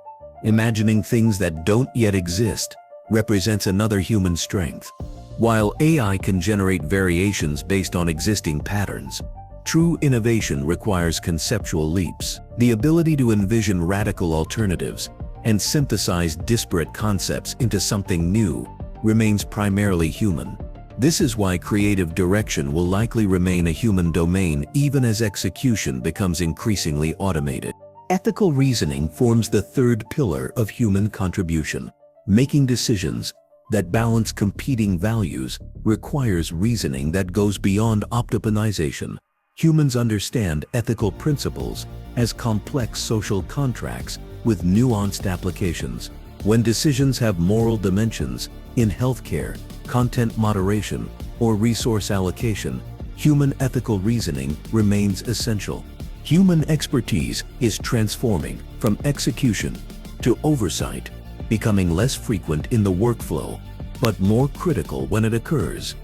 imagining things that don't yet exist, represents another human strength. While AI can generate variations based on existing patterns, true innovation requires conceptual leaps. The ability to envision radical alternatives and synthesize disparate concepts into something new remains primarily human. This is why creative direction will likely remain a human domain even as execution becomes increasingly automated. Ethical reasoning forms the third pillar of human contribution. Making decisions that balance competing values requires reasoning that goes beyond optimization. Humans understand ethical principles as complex social contracts with nuanced applications. When decisions have moral dimensions in healthcare, content moderation, or resource allocation, human ethical reasoning remains essential. Human expertise is transforming from execution to oversight, becoming less frequent in the workflow, but more critical when it occurs.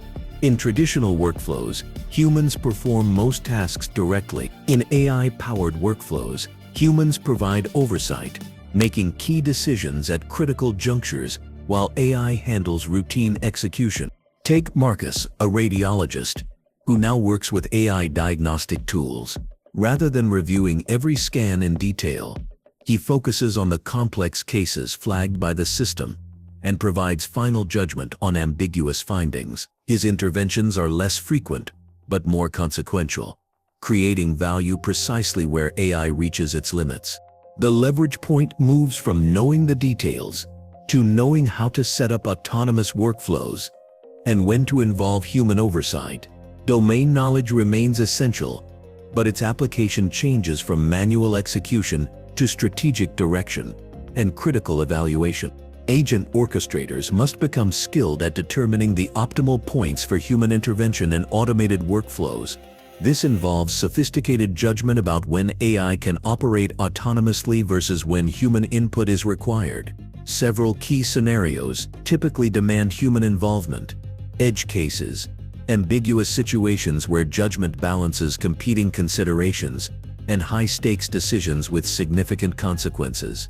In traditional workflows, humans perform most tasks directly. In AI-powered workflows, humans provide oversight, making key decisions at critical junctures while AI handles routine execution. Take Marcus, a radiologist, who now works with AI diagnostic tools. Rather than reviewing every scan in detail, he focuses on the complex cases flagged by the system and provides final judgment on ambiguous findings. His interventions are less frequent, but more consequential, creating value precisely where AI reaches its limits. The leverage point moves from knowing the details to knowing how to set up autonomous workflows and when to involve human oversight. Domain knowledge remains essential, but its application changes from manual execution to strategic direction and critical evaluation. Agent orchestrators must become skilled at determining the optimal points for human intervention in automated workflows. This involves sophisticated judgment about when AI can operate autonomously versus when human input is required. Several key scenarios typically demand human involvement: edge cases, ambiguous situations where judgment balances competing considerations, and high-stakes decisions with significant consequences.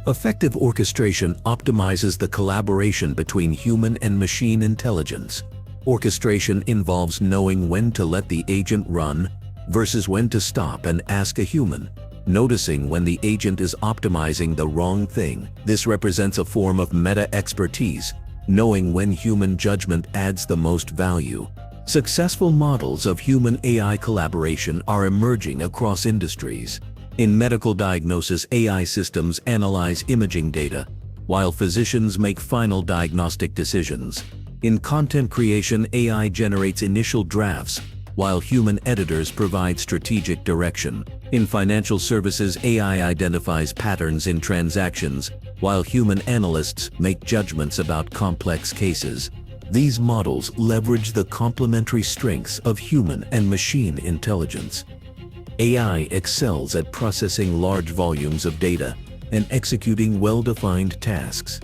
Effective orchestration optimizes the collaboration between human and machine intelligence. Orchestration involves knowing when to let the agent run versus when to stop and ask a human, noticing when the agent is optimizing the wrong thing. This represents a form of meta-expertise, knowing when human judgment adds the most value. Successful models of human-AI collaboration are emerging across industries. In medical diagnosis, AI systems analyze imaging data, while physicians make final diagnostic decisions. In content creation, AI generates initial drafts, while human editors provide strategic direction. In financial services, AI identifies patterns in transactions, while human analysts make judgments about complex cases. These models leverage the complementary strengths of human and machine intelligence. AI excels at processing large volumes of data and executing well-defined tasks.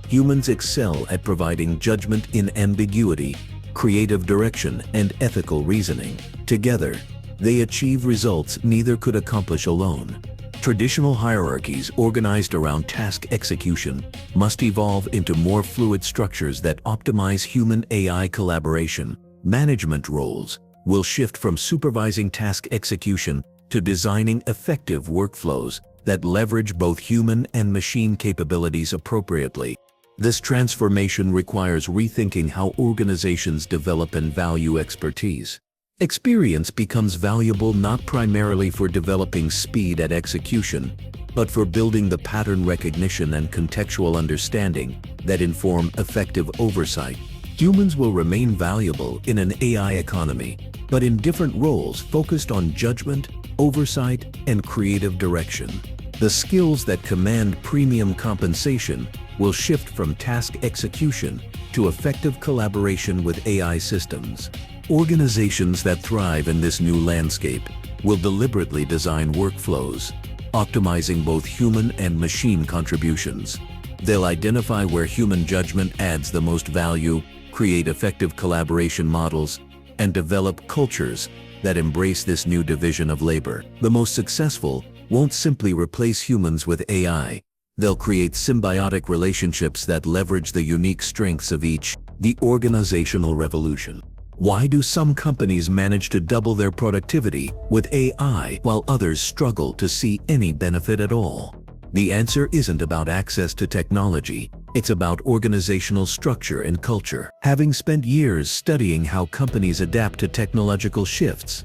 Humans excel at providing judgment in ambiguity, creative direction, and ethical reasoning. Together, they achieve results neither could accomplish alone. Traditional hierarchies organized around task execution must evolve into more fluid structures that optimize human-AI collaboration. Management roles will shift from supervising task execution to designing effective workflows that leverage both human and machine capabilities appropriately. This transformation requires rethinking how organizations develop and value expertise. Experience becomes valuable not primarily for developing speed at execution, but for building the pattern recognition and contextual understanding that inform effective oversight. Humans will remain valuable in an AI economy, but in different roles focused on judgment, oversight, and creative direction. The skills that command premium compensation will shift from task execution to effective collaboration with AI systems. Organizations that thrive in this new landscape will deliberately design workflows, optimizing both human and machine contributions. They'll identify where human judgment adds the most value, create effective collaboration models, and develop cultures that embrace this new division of labor. The most successful won't simply replace humans with AI. They'll create symbiotic relationships that leverage the unique strengths of each. The organizational revolution. Why do some companies manage to double their productivity with AI while others struggle to see any benefit at all? The answer isn't about access to technology. It's about organizational structure and culture. Having spent years studying how companies adapt to technological shifts,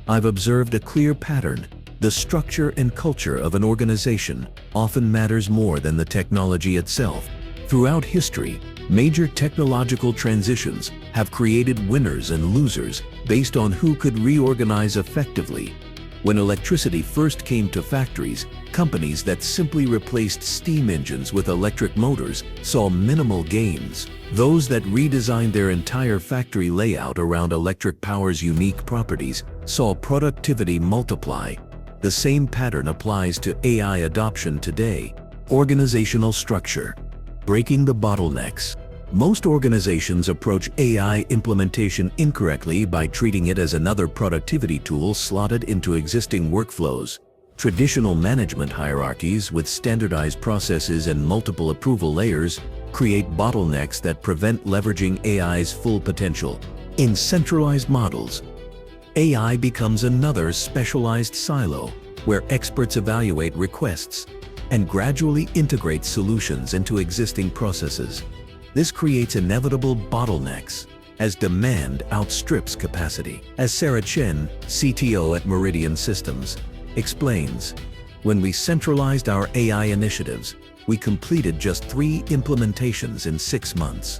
I've observed a clear pattern. The structure and culture of an organization often matters more than the technology itself. Throughout history, major technological transitions have created winners and losers based on who could reorganize effectively. When electricity first came to factories, companies that simply replaced steam engines with electric motors saw minimal gains. Those that redesigned their entire factory layout around electric power's unique properties saw productivity multiply. The same pattern applies to AI adoption today. Organizational structure. Breaking the bottlenecks. Most organizations approach AI implementation incorrectly by treating it as another productivity tool slotted into existing workflows. Traditional management hierarchies with standardized processes and multiple approval layers create bottlenecks that prevent leveraging AI's full potential. In centralized models, AI becomes another specialized silo where experts evaluate requests and gradually integrate solutions into existing processes. This creates inevitable bottlenecks as demand outstrips capacity. As Sarah Chen, CTO at Meridian Systems, explains, when we centralized our AI initiatives, we completed just 3 implementations in 6 months.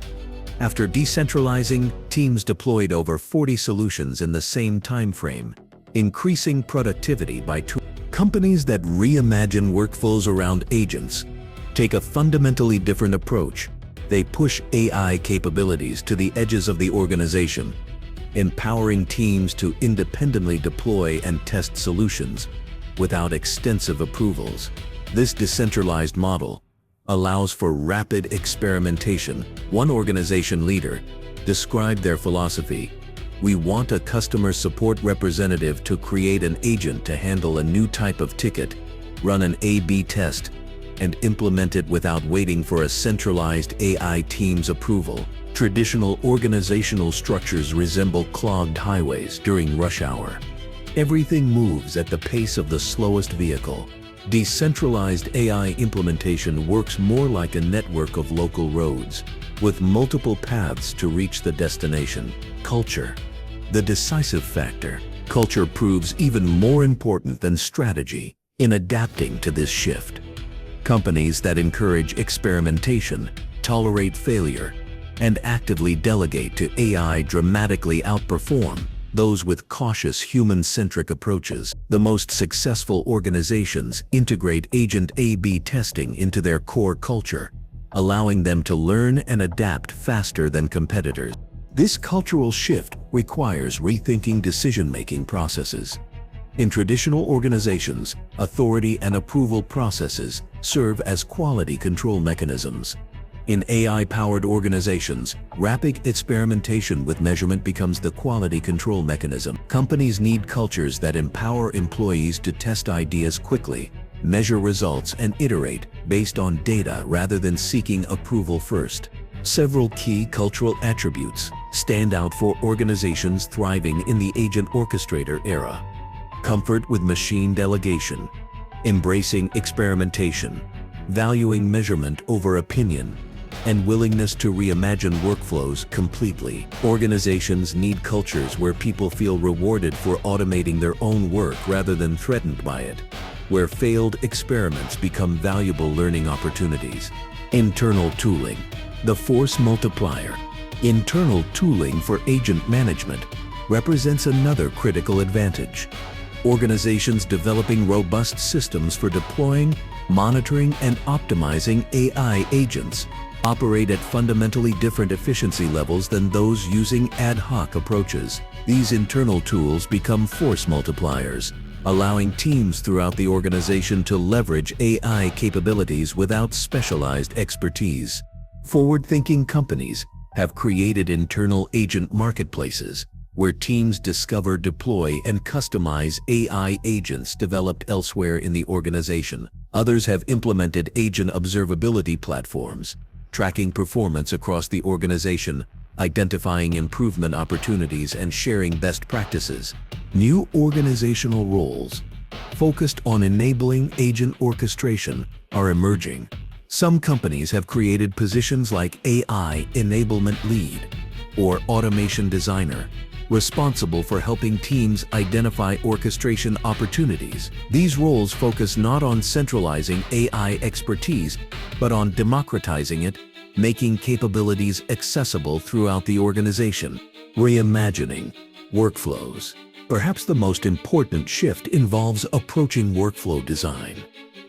After decentralizing, teams deployed over 40 solutions in the same time frame, increasing productivity by 2. Companies that reimagine workflows around agents take a fundamentally different approach. They push AI capabilities to the edges of the organization, empowering teams to independently deploy and test solutions without extensive approvals. This decentralized model allows for rapid experimentation. One organization leader described their philosophy: "We want a customer support representative to create an agent to handle a new type of ticket, run an A/B test, and implement it without waiting for a centralized AI team's approval." Traditional organizational structures resemble clogged highways during rush hour. Everything moves at the pace of the slowest vehicle. Decentralized AI implementation works more like a network of local roads, with multiple paths to reach the destination. Culture. The decisive factor. Culture proves even more important than strategy in adapting to this shift. Companies that encourage experimentation, tolerate failure, and actively delegate to AI dramatically outperform those with cautious human-centric approaches. The most successful organizations integrate agent A/B testing into their core culture, allowing them to learn and adapt faster than competitors. This cultural shift requires rethinking decision-making processes. In traditional organizations, authority and approval processes serve as quality control mechanisms. In AI-powered organizations, rapid experimentation with measurement becomes the quality control mechanism. Companies need cultures that empower employees to test ideas quickly, measure results, and iterate based on data rather than seeking approval first. Several key cultural attributes stand out for organizations thriving in the agent orchestrator era. Comfort with machine delegation, embracing experimentation, valuing measurement over opinion, and willingness to reimagine workflows completely. Organizations need cultures where people feel rewarded for automating their own work rather than threatened by it, where failed experiments become valuable learning opportunities. Internal tooling. The force multiplier. Internal tooling for agent management represents another critical advantage. Organizations developing robust systems for deploying, monitoring, and optimizing AI agents operate at fundamentally different efficiency levels than those using ad hoc approaches. These internal tools become force multipliers, allowing teams throughout the organization to leverage AI capabilities without specialized expertise. Forward-thinking companies have created internal agent marketplaces where teams discover, deploy, and customize AI agents developed elsewhere in the organization. Others have implemented agent observability platforms, tracking performance across the organization, identifying improvement opportunities, and sharing best practices. New organizational roles focused on enabling agent orchestration are emerging. Some companies have created positions like AI enablement lead or automation designer, responsible for helping teams identify orchestration opportunities. These roles focus not on centralizing AI expertise, but on democratizing it, making capabilities accessible throughout the organization. Reimagining workflows. Perhaps the most important shift involves approaching workflow design.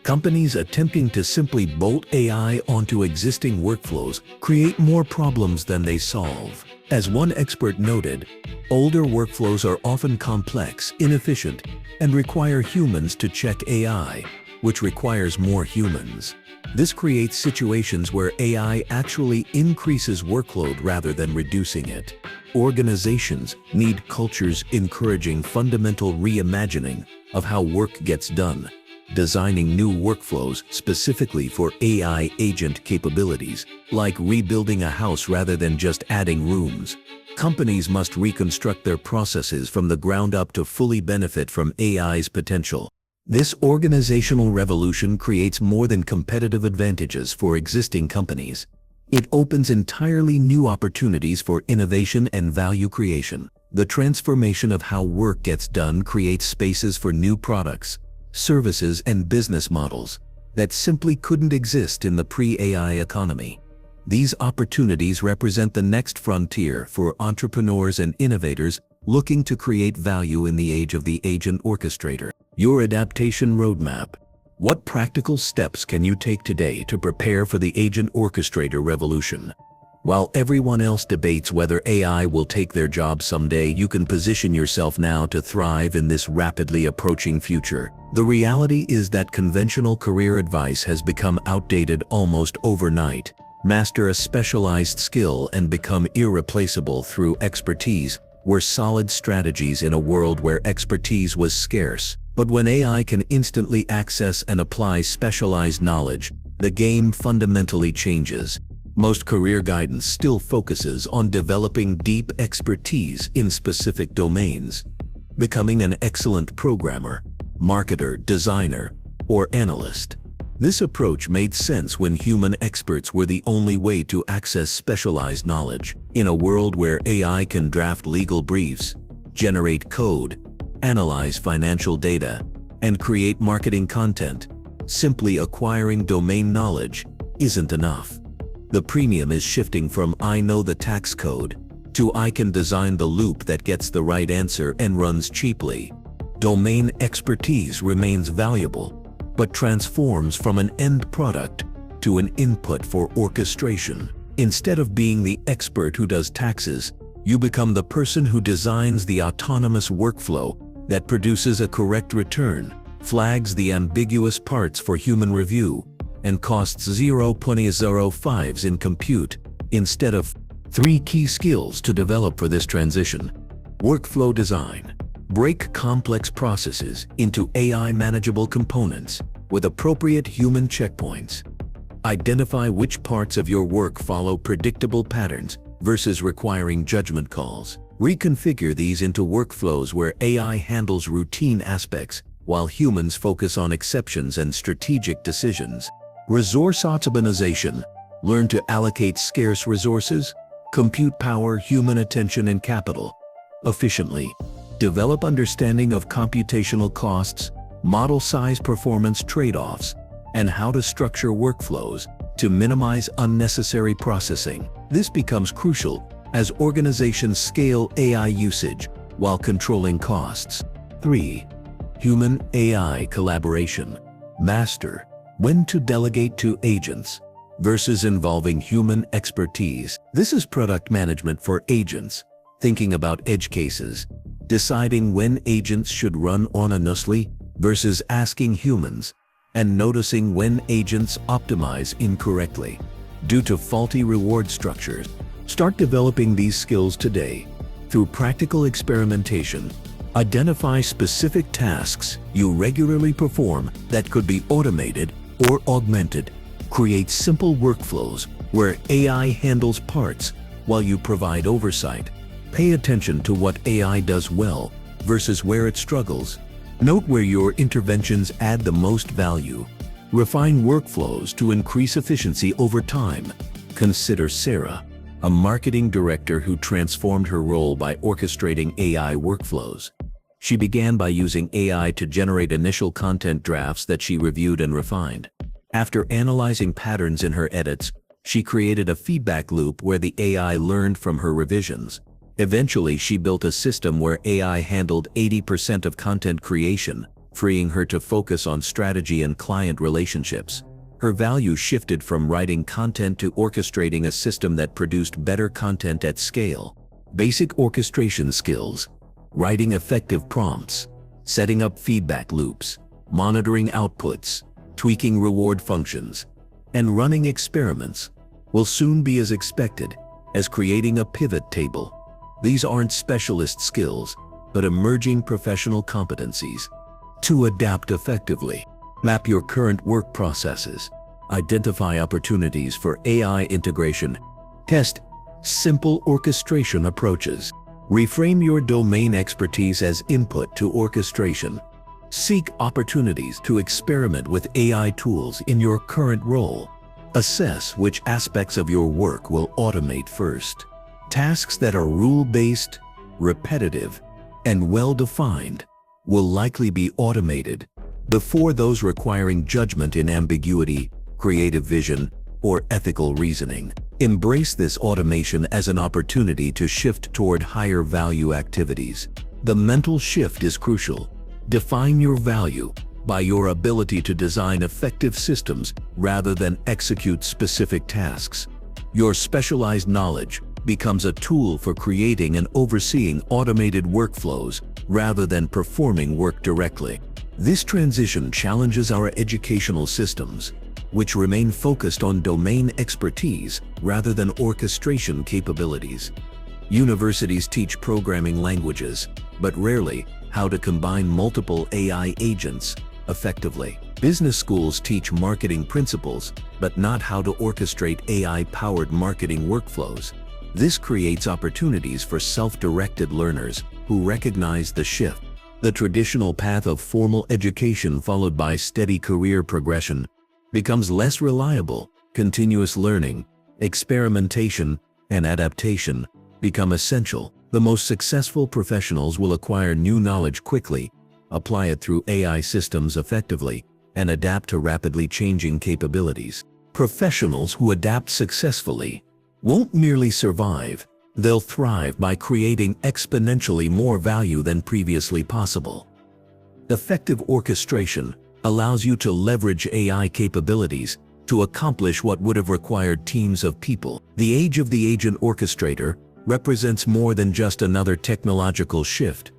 Companies attempting to simply bolt AI onto existing workflows create more problems than they solve. As one expert noted, older workflows are often complex, inefficient, and require humans to check AI, which requires more humans. This creates situations where AI actually increases workload rather than reducing it. Organizations need cultures encouraging fundamental reimagining of how work gets done, designing new workflows specifically for AI agent capabilities, like rebuilding a house rather than just adding rooms. Companies must reconstruct their processes from the ground up to fully benefit from AI's potential. This organizational revolution creates more than competitive advantages for existing companies. It opens entirely new opportunities for innovation and value creation. The transformation of how work gets done creates spaces for new products, services, and business models, that simply couldn't exist in the pre-AI economy. These opportunities represent the next frontier for entrepreneurs and innovators looking to create value in the age of the agent orchestrator. Your adaptation roadmap. What practical steps can you take today to prepare for the agent orchestrator revolution? While everyone else debates whether AI will take their job someday, you can position yourself now to thrive in this rapidly approaching future. The reality is that conventional career advice has become outdated almost overnight. Master a specialized skill and become irreplaceable through expertise were solid strategies in a world where expertise was scarce. But when AI can instantly access and apply specialized knowledge, the game fundamentally changes. Most career guidance still focuses on developing deep expertise in specific domains. Becoming an excellent programmer, marketer, designer, or analyst. This approach made sense when human experts were the only way to access specialized knowledge. In a world where AI can draft legal briefs, generate code, analyze financial data, and create marketing content, simply acquiring domain knowledge isn't enough. The premium is shifting from "I know the tax code" to "I can design the loop that gets the right answer and runs cheaply." Domain expertise remains valuable, but transforms from an end product to an input for orchestration. Instead of being the expert who does taxes, you become the person who designs the autonomous workflow that produces a correct return, flags the ambiguous parts for human review, and costs 0.05 in compute instead of 3 key skills to develop for this transition. Workflow design. Break complex processes into AI-manageable components with appropriate human checkpoints. Identify which parts of your work follow predictable patterns versus requiring judgment calls. Reconfigure these into workflows where AI handles routine aspects while humans focus on exceptions and strategic decisions. Resource optimization. Learn to allocate scarce resources, compute power, human attention, and capital efficiently. Develop understanding of computational costs, model size, performance trade-offs, and how to structure workflows to minimize unnecessary processing. This becomes crucial as organizations scale AI usage while controlling costs. 3. Human-AI collaboration. Master when to delegate to agents versus involving human expertise. This is product management for agents, thinking about edge cases, deciding when agents should run autonomously versus asking humans, and noticing when agents optimize incorrectly due to faulty reward structures. Start developing these skills today. Through practical experimentation, identify specific tasks you regularly perform that could be automated or augmented. Create simple workflows where AI handles parts while you provide oversight. Pay attention to what AI does well versus where it struggles. Note where your interventions add the most value. Refine workflows to increase efficiency over time. Consider Sarah, a marketing director who transformed her role by orchestrating AI workflows. She began by using AI to generate initial content drafts that she reviewed and refined. After analyzing patterns in her edits, she created a feedback loop where the AI learned from her revisions. Eventually, she built a system where AI handled 80% of content creation, freeing her to focus on strategy and client relationships. Her value shifted from writing content to orchestrating a system that produced better content at scale. Basic orchestration skills: writing effective prompts, setting up feedback loops, monitoring outputs, tweaking reward functions, and running experiments will soon be as expected as creating a pivot table. These aren't specialist skills, but emerging professional competencies. To adapt effectively, map your current work processes, identify opportunities for AI integration, test simple orchestration approaches, reframe your domain expertise as input to orchestration. Seek opportunities to experiment with AI tools in your current role. Assess which aspects of your work will automate first. Tasks that are rule-based, repetitive, and well-defined will likely be automated, before those requiring judgment in ambiguity, creative vision, or ethical reasoning. Embrace this automation as an opportunity to shift toward higher value activities. The mental shift is crucial. Define your value by your ability to design effective systems rather than execute specific tasks. Your specialized knowledge becomes a tool for creating and overseeing automated workflows rather than performing work directly. This transition challenges our educational systems, which remain focused on domain expertise rather than orchestration capabilities. Universities teach programming languages, but rarely how to combine multiple AI agents effectively. Business schools teach marketing principles, but not how to orchestrate AI-powered marketing workflows. This creates opportunities for self-directed learners who recognize the shift. The traditional path of formal education followed by steady career progression becomes less reliable. Continuous learning, experimentation, and adaptation become essential. The most successful professionals will acquire new knowledge quickly, apply it through AI systems effectively, and adapt to rapidly changing capabilities. Professionals who adapt successfully won't merely survive, they'll thrive by creating exponentially more value than previously possible. Effective orchestration allows you to leverage AI capabilities to accomplish what would have required teams of people. The age of the agent orchestrator represents more than just another technological shift.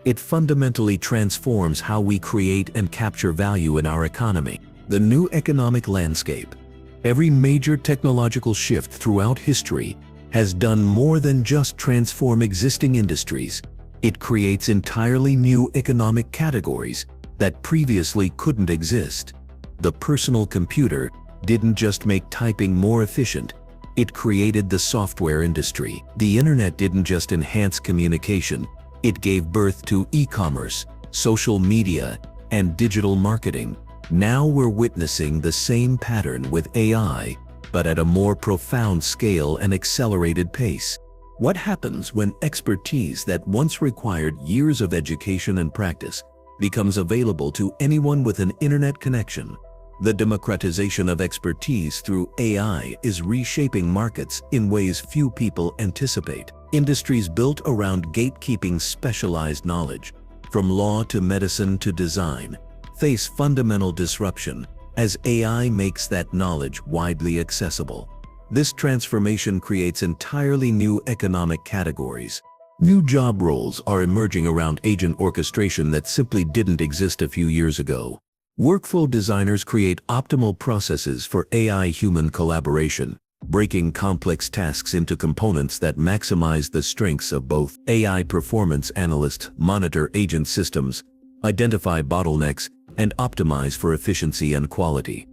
It fundamentally transforms how we create and capture value in our economy. The new economic landscape. Every major technological shift throughout history has done more than just transform existing industries. It creates entirely new economic categories that previously couldn't exist. The personal computer didn't just make typing more efficient, it created the software industry. The internet didn't just enhance communication, it gave birth to e-commerce, social media, and digital marketing. Now we're witnessing the same pattern with AI, but at a more profound scale and accelerated pace. What happens when expertise that once required years of education and practice becomes available to anyone with an internet connection? The democratization of expertise through AI is reshaping markets in ways few people anticipate. Industries built around gatekeeping specialized knowledge, from law to medicine to design, face fundamental disruption as AI makes that knowledge widely accessible. This transformation creates entirely new economic categories. New job roles are emerging around agent orchestration that simply didn't exist a few years ago. Workflow designers create optimal processes for AI-human collaboration, breaking complex tasks into components that maximize the strengths of both. AI performance analysts monitor agent systems, identify bottlenecks, and optimize for efficiency and quality.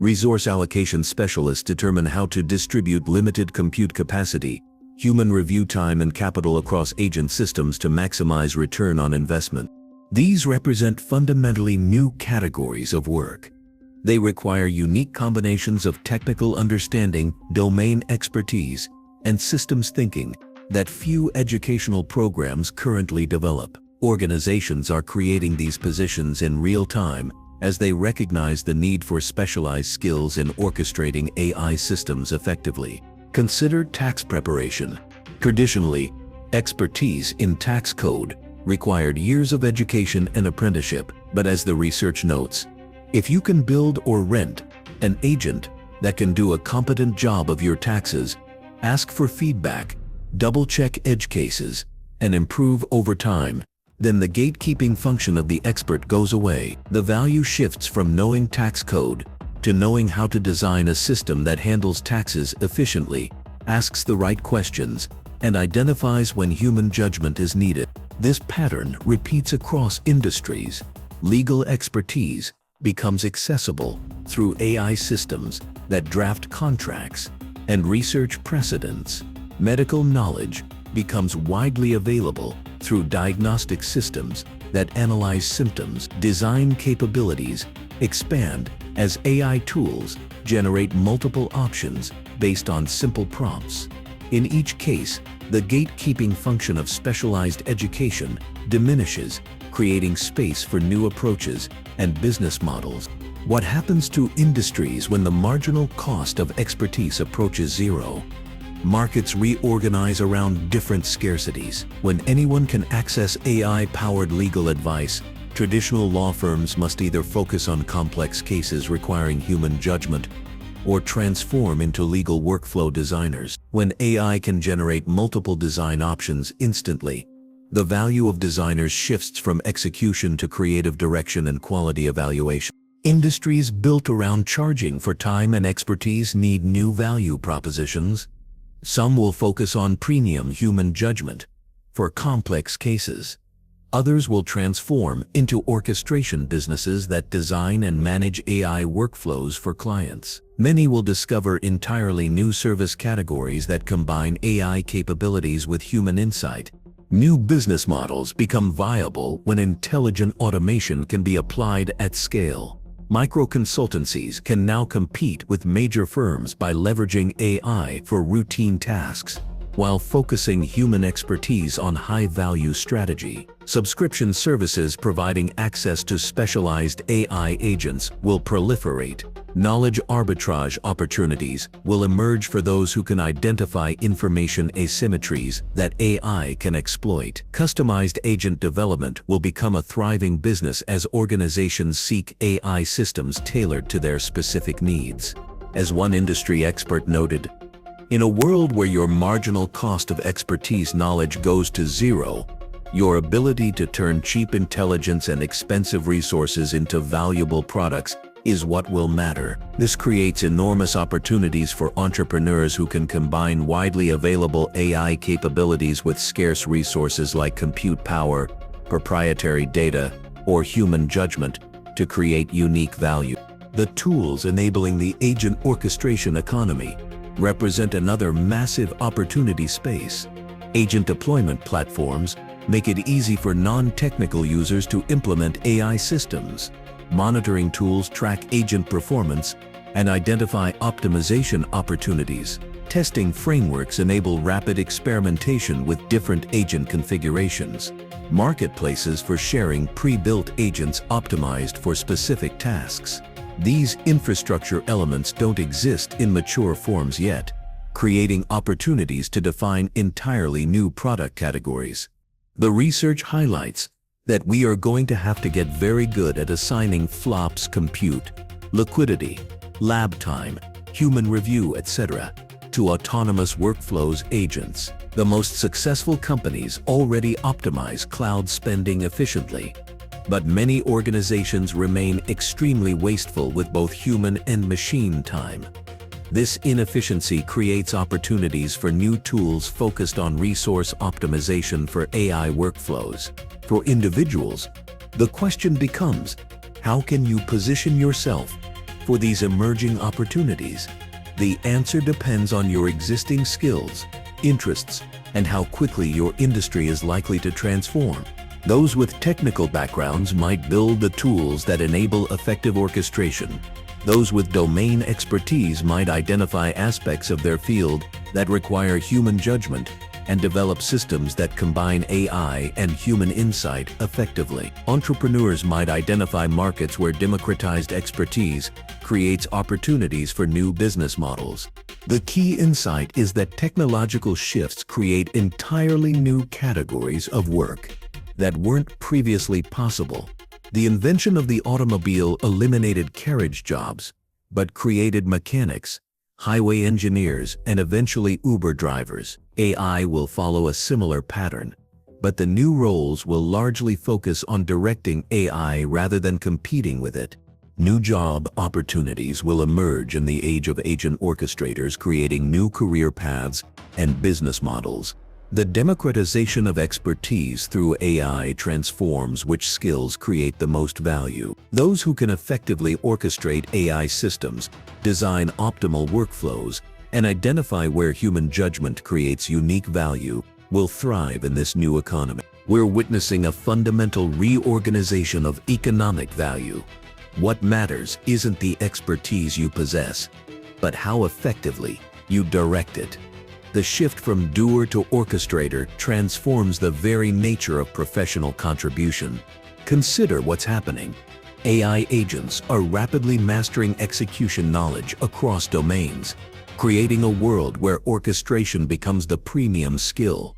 Resource allocation specialists determine how to distribute limited compute capacity, human review time, and capital across agent systems to maximize return on investment. These represent fundamentally new categories of work. They require unique combinations of technical understanding, domain expertise, and systems thinking that few educational programs currently develop. Organizations are creating these positions in real time as they recognize the need for specialized skills in orchestrating AI systems effectively. Consider tax preparation. Traditionally, expertise in tax code required years of education and apprenticeship, but as the research notes, if you can build or rent an agent that can do a competent job of your taxes, ask for feedback, double-check edge cases, and improve over time, then the gatekeeping function of the expert goes away. The value shifts from knowing tax code to knowing how to design a system that handles taxes efficiently, asks the right questions, and identifies when human judgment is needed. This pattern repeats across industries. Legal expertise becomes accessible through AI systems that draft contracts and research precedents. Medical knowledge becomes widely available through diagnostic systems that analyze symptoms. Design capabilities expand as AI tools generate multiple options based on simple prompts. In each case, the gatekeeping function of specialized education diminishes creating space for new approaches and business models. What happens to industries when the marginal cost of expertise approaches zero? Markets reorganize around different scarcities. When anyone can access AI-powered legal advice, traditional law firms must either focus on complex cases requiring human judgment or transform into legal workflow designers. When AI can generate multiple design options instantly, the value of designers shifts from execution to creative direction and quality evaluation. Industries built around charging for time and expertise need new value propositions. Some will focus on premium human judgment for complex cases. Others will transform into orchestration businesses that design and manage AI workflows for clients. Many will discover entirely new service categories that combine AI capabilities with human insight. New business models become viable when intelligent automation can be applied at scale. Micro-consultancies can now compete with major firms by leveraging AI for routine tasks, while focusing human expertise on high-value strategy. Subscription services providing access to specialized AI agents will proliferate. Knowledge arbitrage opportunities will emerge for those who can identify information asymmetries that AI can exploit. Customized agent development will become a thriving business as organizations seek AI systems tailored to their specific needs. As one industry expert noted, in a world where your marginal cost of expertise knowledge goes to zero, your ability to turn cheap intelligence and expensive resources into valuable products is what will matter. This creates enormous opportunities for entrepreneurs who can combine widely available AI capabilities with scarce resources like compute power, proprietary data, or human judgment to create unique value. The tools enabling the agent orchestration economy represent another massive opportunity space. Agent deployment platforms make it easy for non-technical users to implement AI systems. Monitoring tools track agent performance and identify optimization opportunities. Testing frameworks enable rapid experimentation with different agent configurations. Marketplaces for sharing pre-built agents optimized for specific tasks. These infrastructure elements don't exist in mature forms yet, creating opportunities to define entirely new product categories. The research highlights that we are going to have to get very good at assigning flops, compute, liquidity, lab time, human review, etc. to autonomous workflows agents. The most successful companies already optimize cloud spending efficiently, but many organizations remain extremely wasteful with both human and machine time. This inefficiency creates opportunities for new tools focused on resource optimization for AI workflows. For individuals, the question becomes, how can you position yourself for these emerging opportunities? The answer depends on your existing skills, interests, and how quickly your industry is likely to transform. Those with technical backgrounds might build the tools that enable effective orchestration. Those with domain expertise might identify aspects of their field that require human judgment and develop systems that combine AI and human insight effectively. Entrepreneurs might identify markets where democratized expertise creates opportunities for new business models. The key insight is that technological shifts create entirely new categories of work that weren't previously possible. The invention of the automobile eliminated carriage jobs, but created mechanics, highway engineers, and eventually Uber drivers. AI will follow a similar pattern, but the new roles will largely focus on directing AI rather than competing with it. New job opportunities will emerge in the age of agent orchestrators, creating new career paths and business models. The democratization of expertise through AI transforms which skills create the most value. Those who can effectively orchestrate AI systems, design optimal workflows, and identify where human judgment creates unique value will thrive in this new economy. We're witnessing a fundamental reorganization of economic value. What matters isn't the expertise you possess, but how effectively you direct it. The shift from doer to orchestrator transforms the very nature of professional contribution. Consider what's happening. AI agents are rapidly mastering execution knowledge across domains, creating a world where orchestration becomes the premium skill.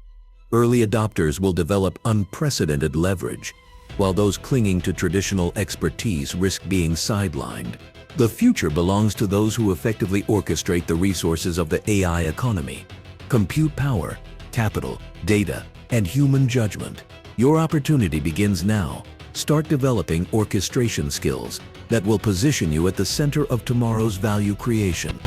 Early adopters will develop unprecedented leverage, while those clinging to traditional expertise risk being sidelined. The future belongs to those who effectively orchestrate the resources of the AI economy. Compute power, capital, data, and human judgment. Your opportunity begins now. Start developing orchestration skills that will position you at the center of tomorrow's value creation.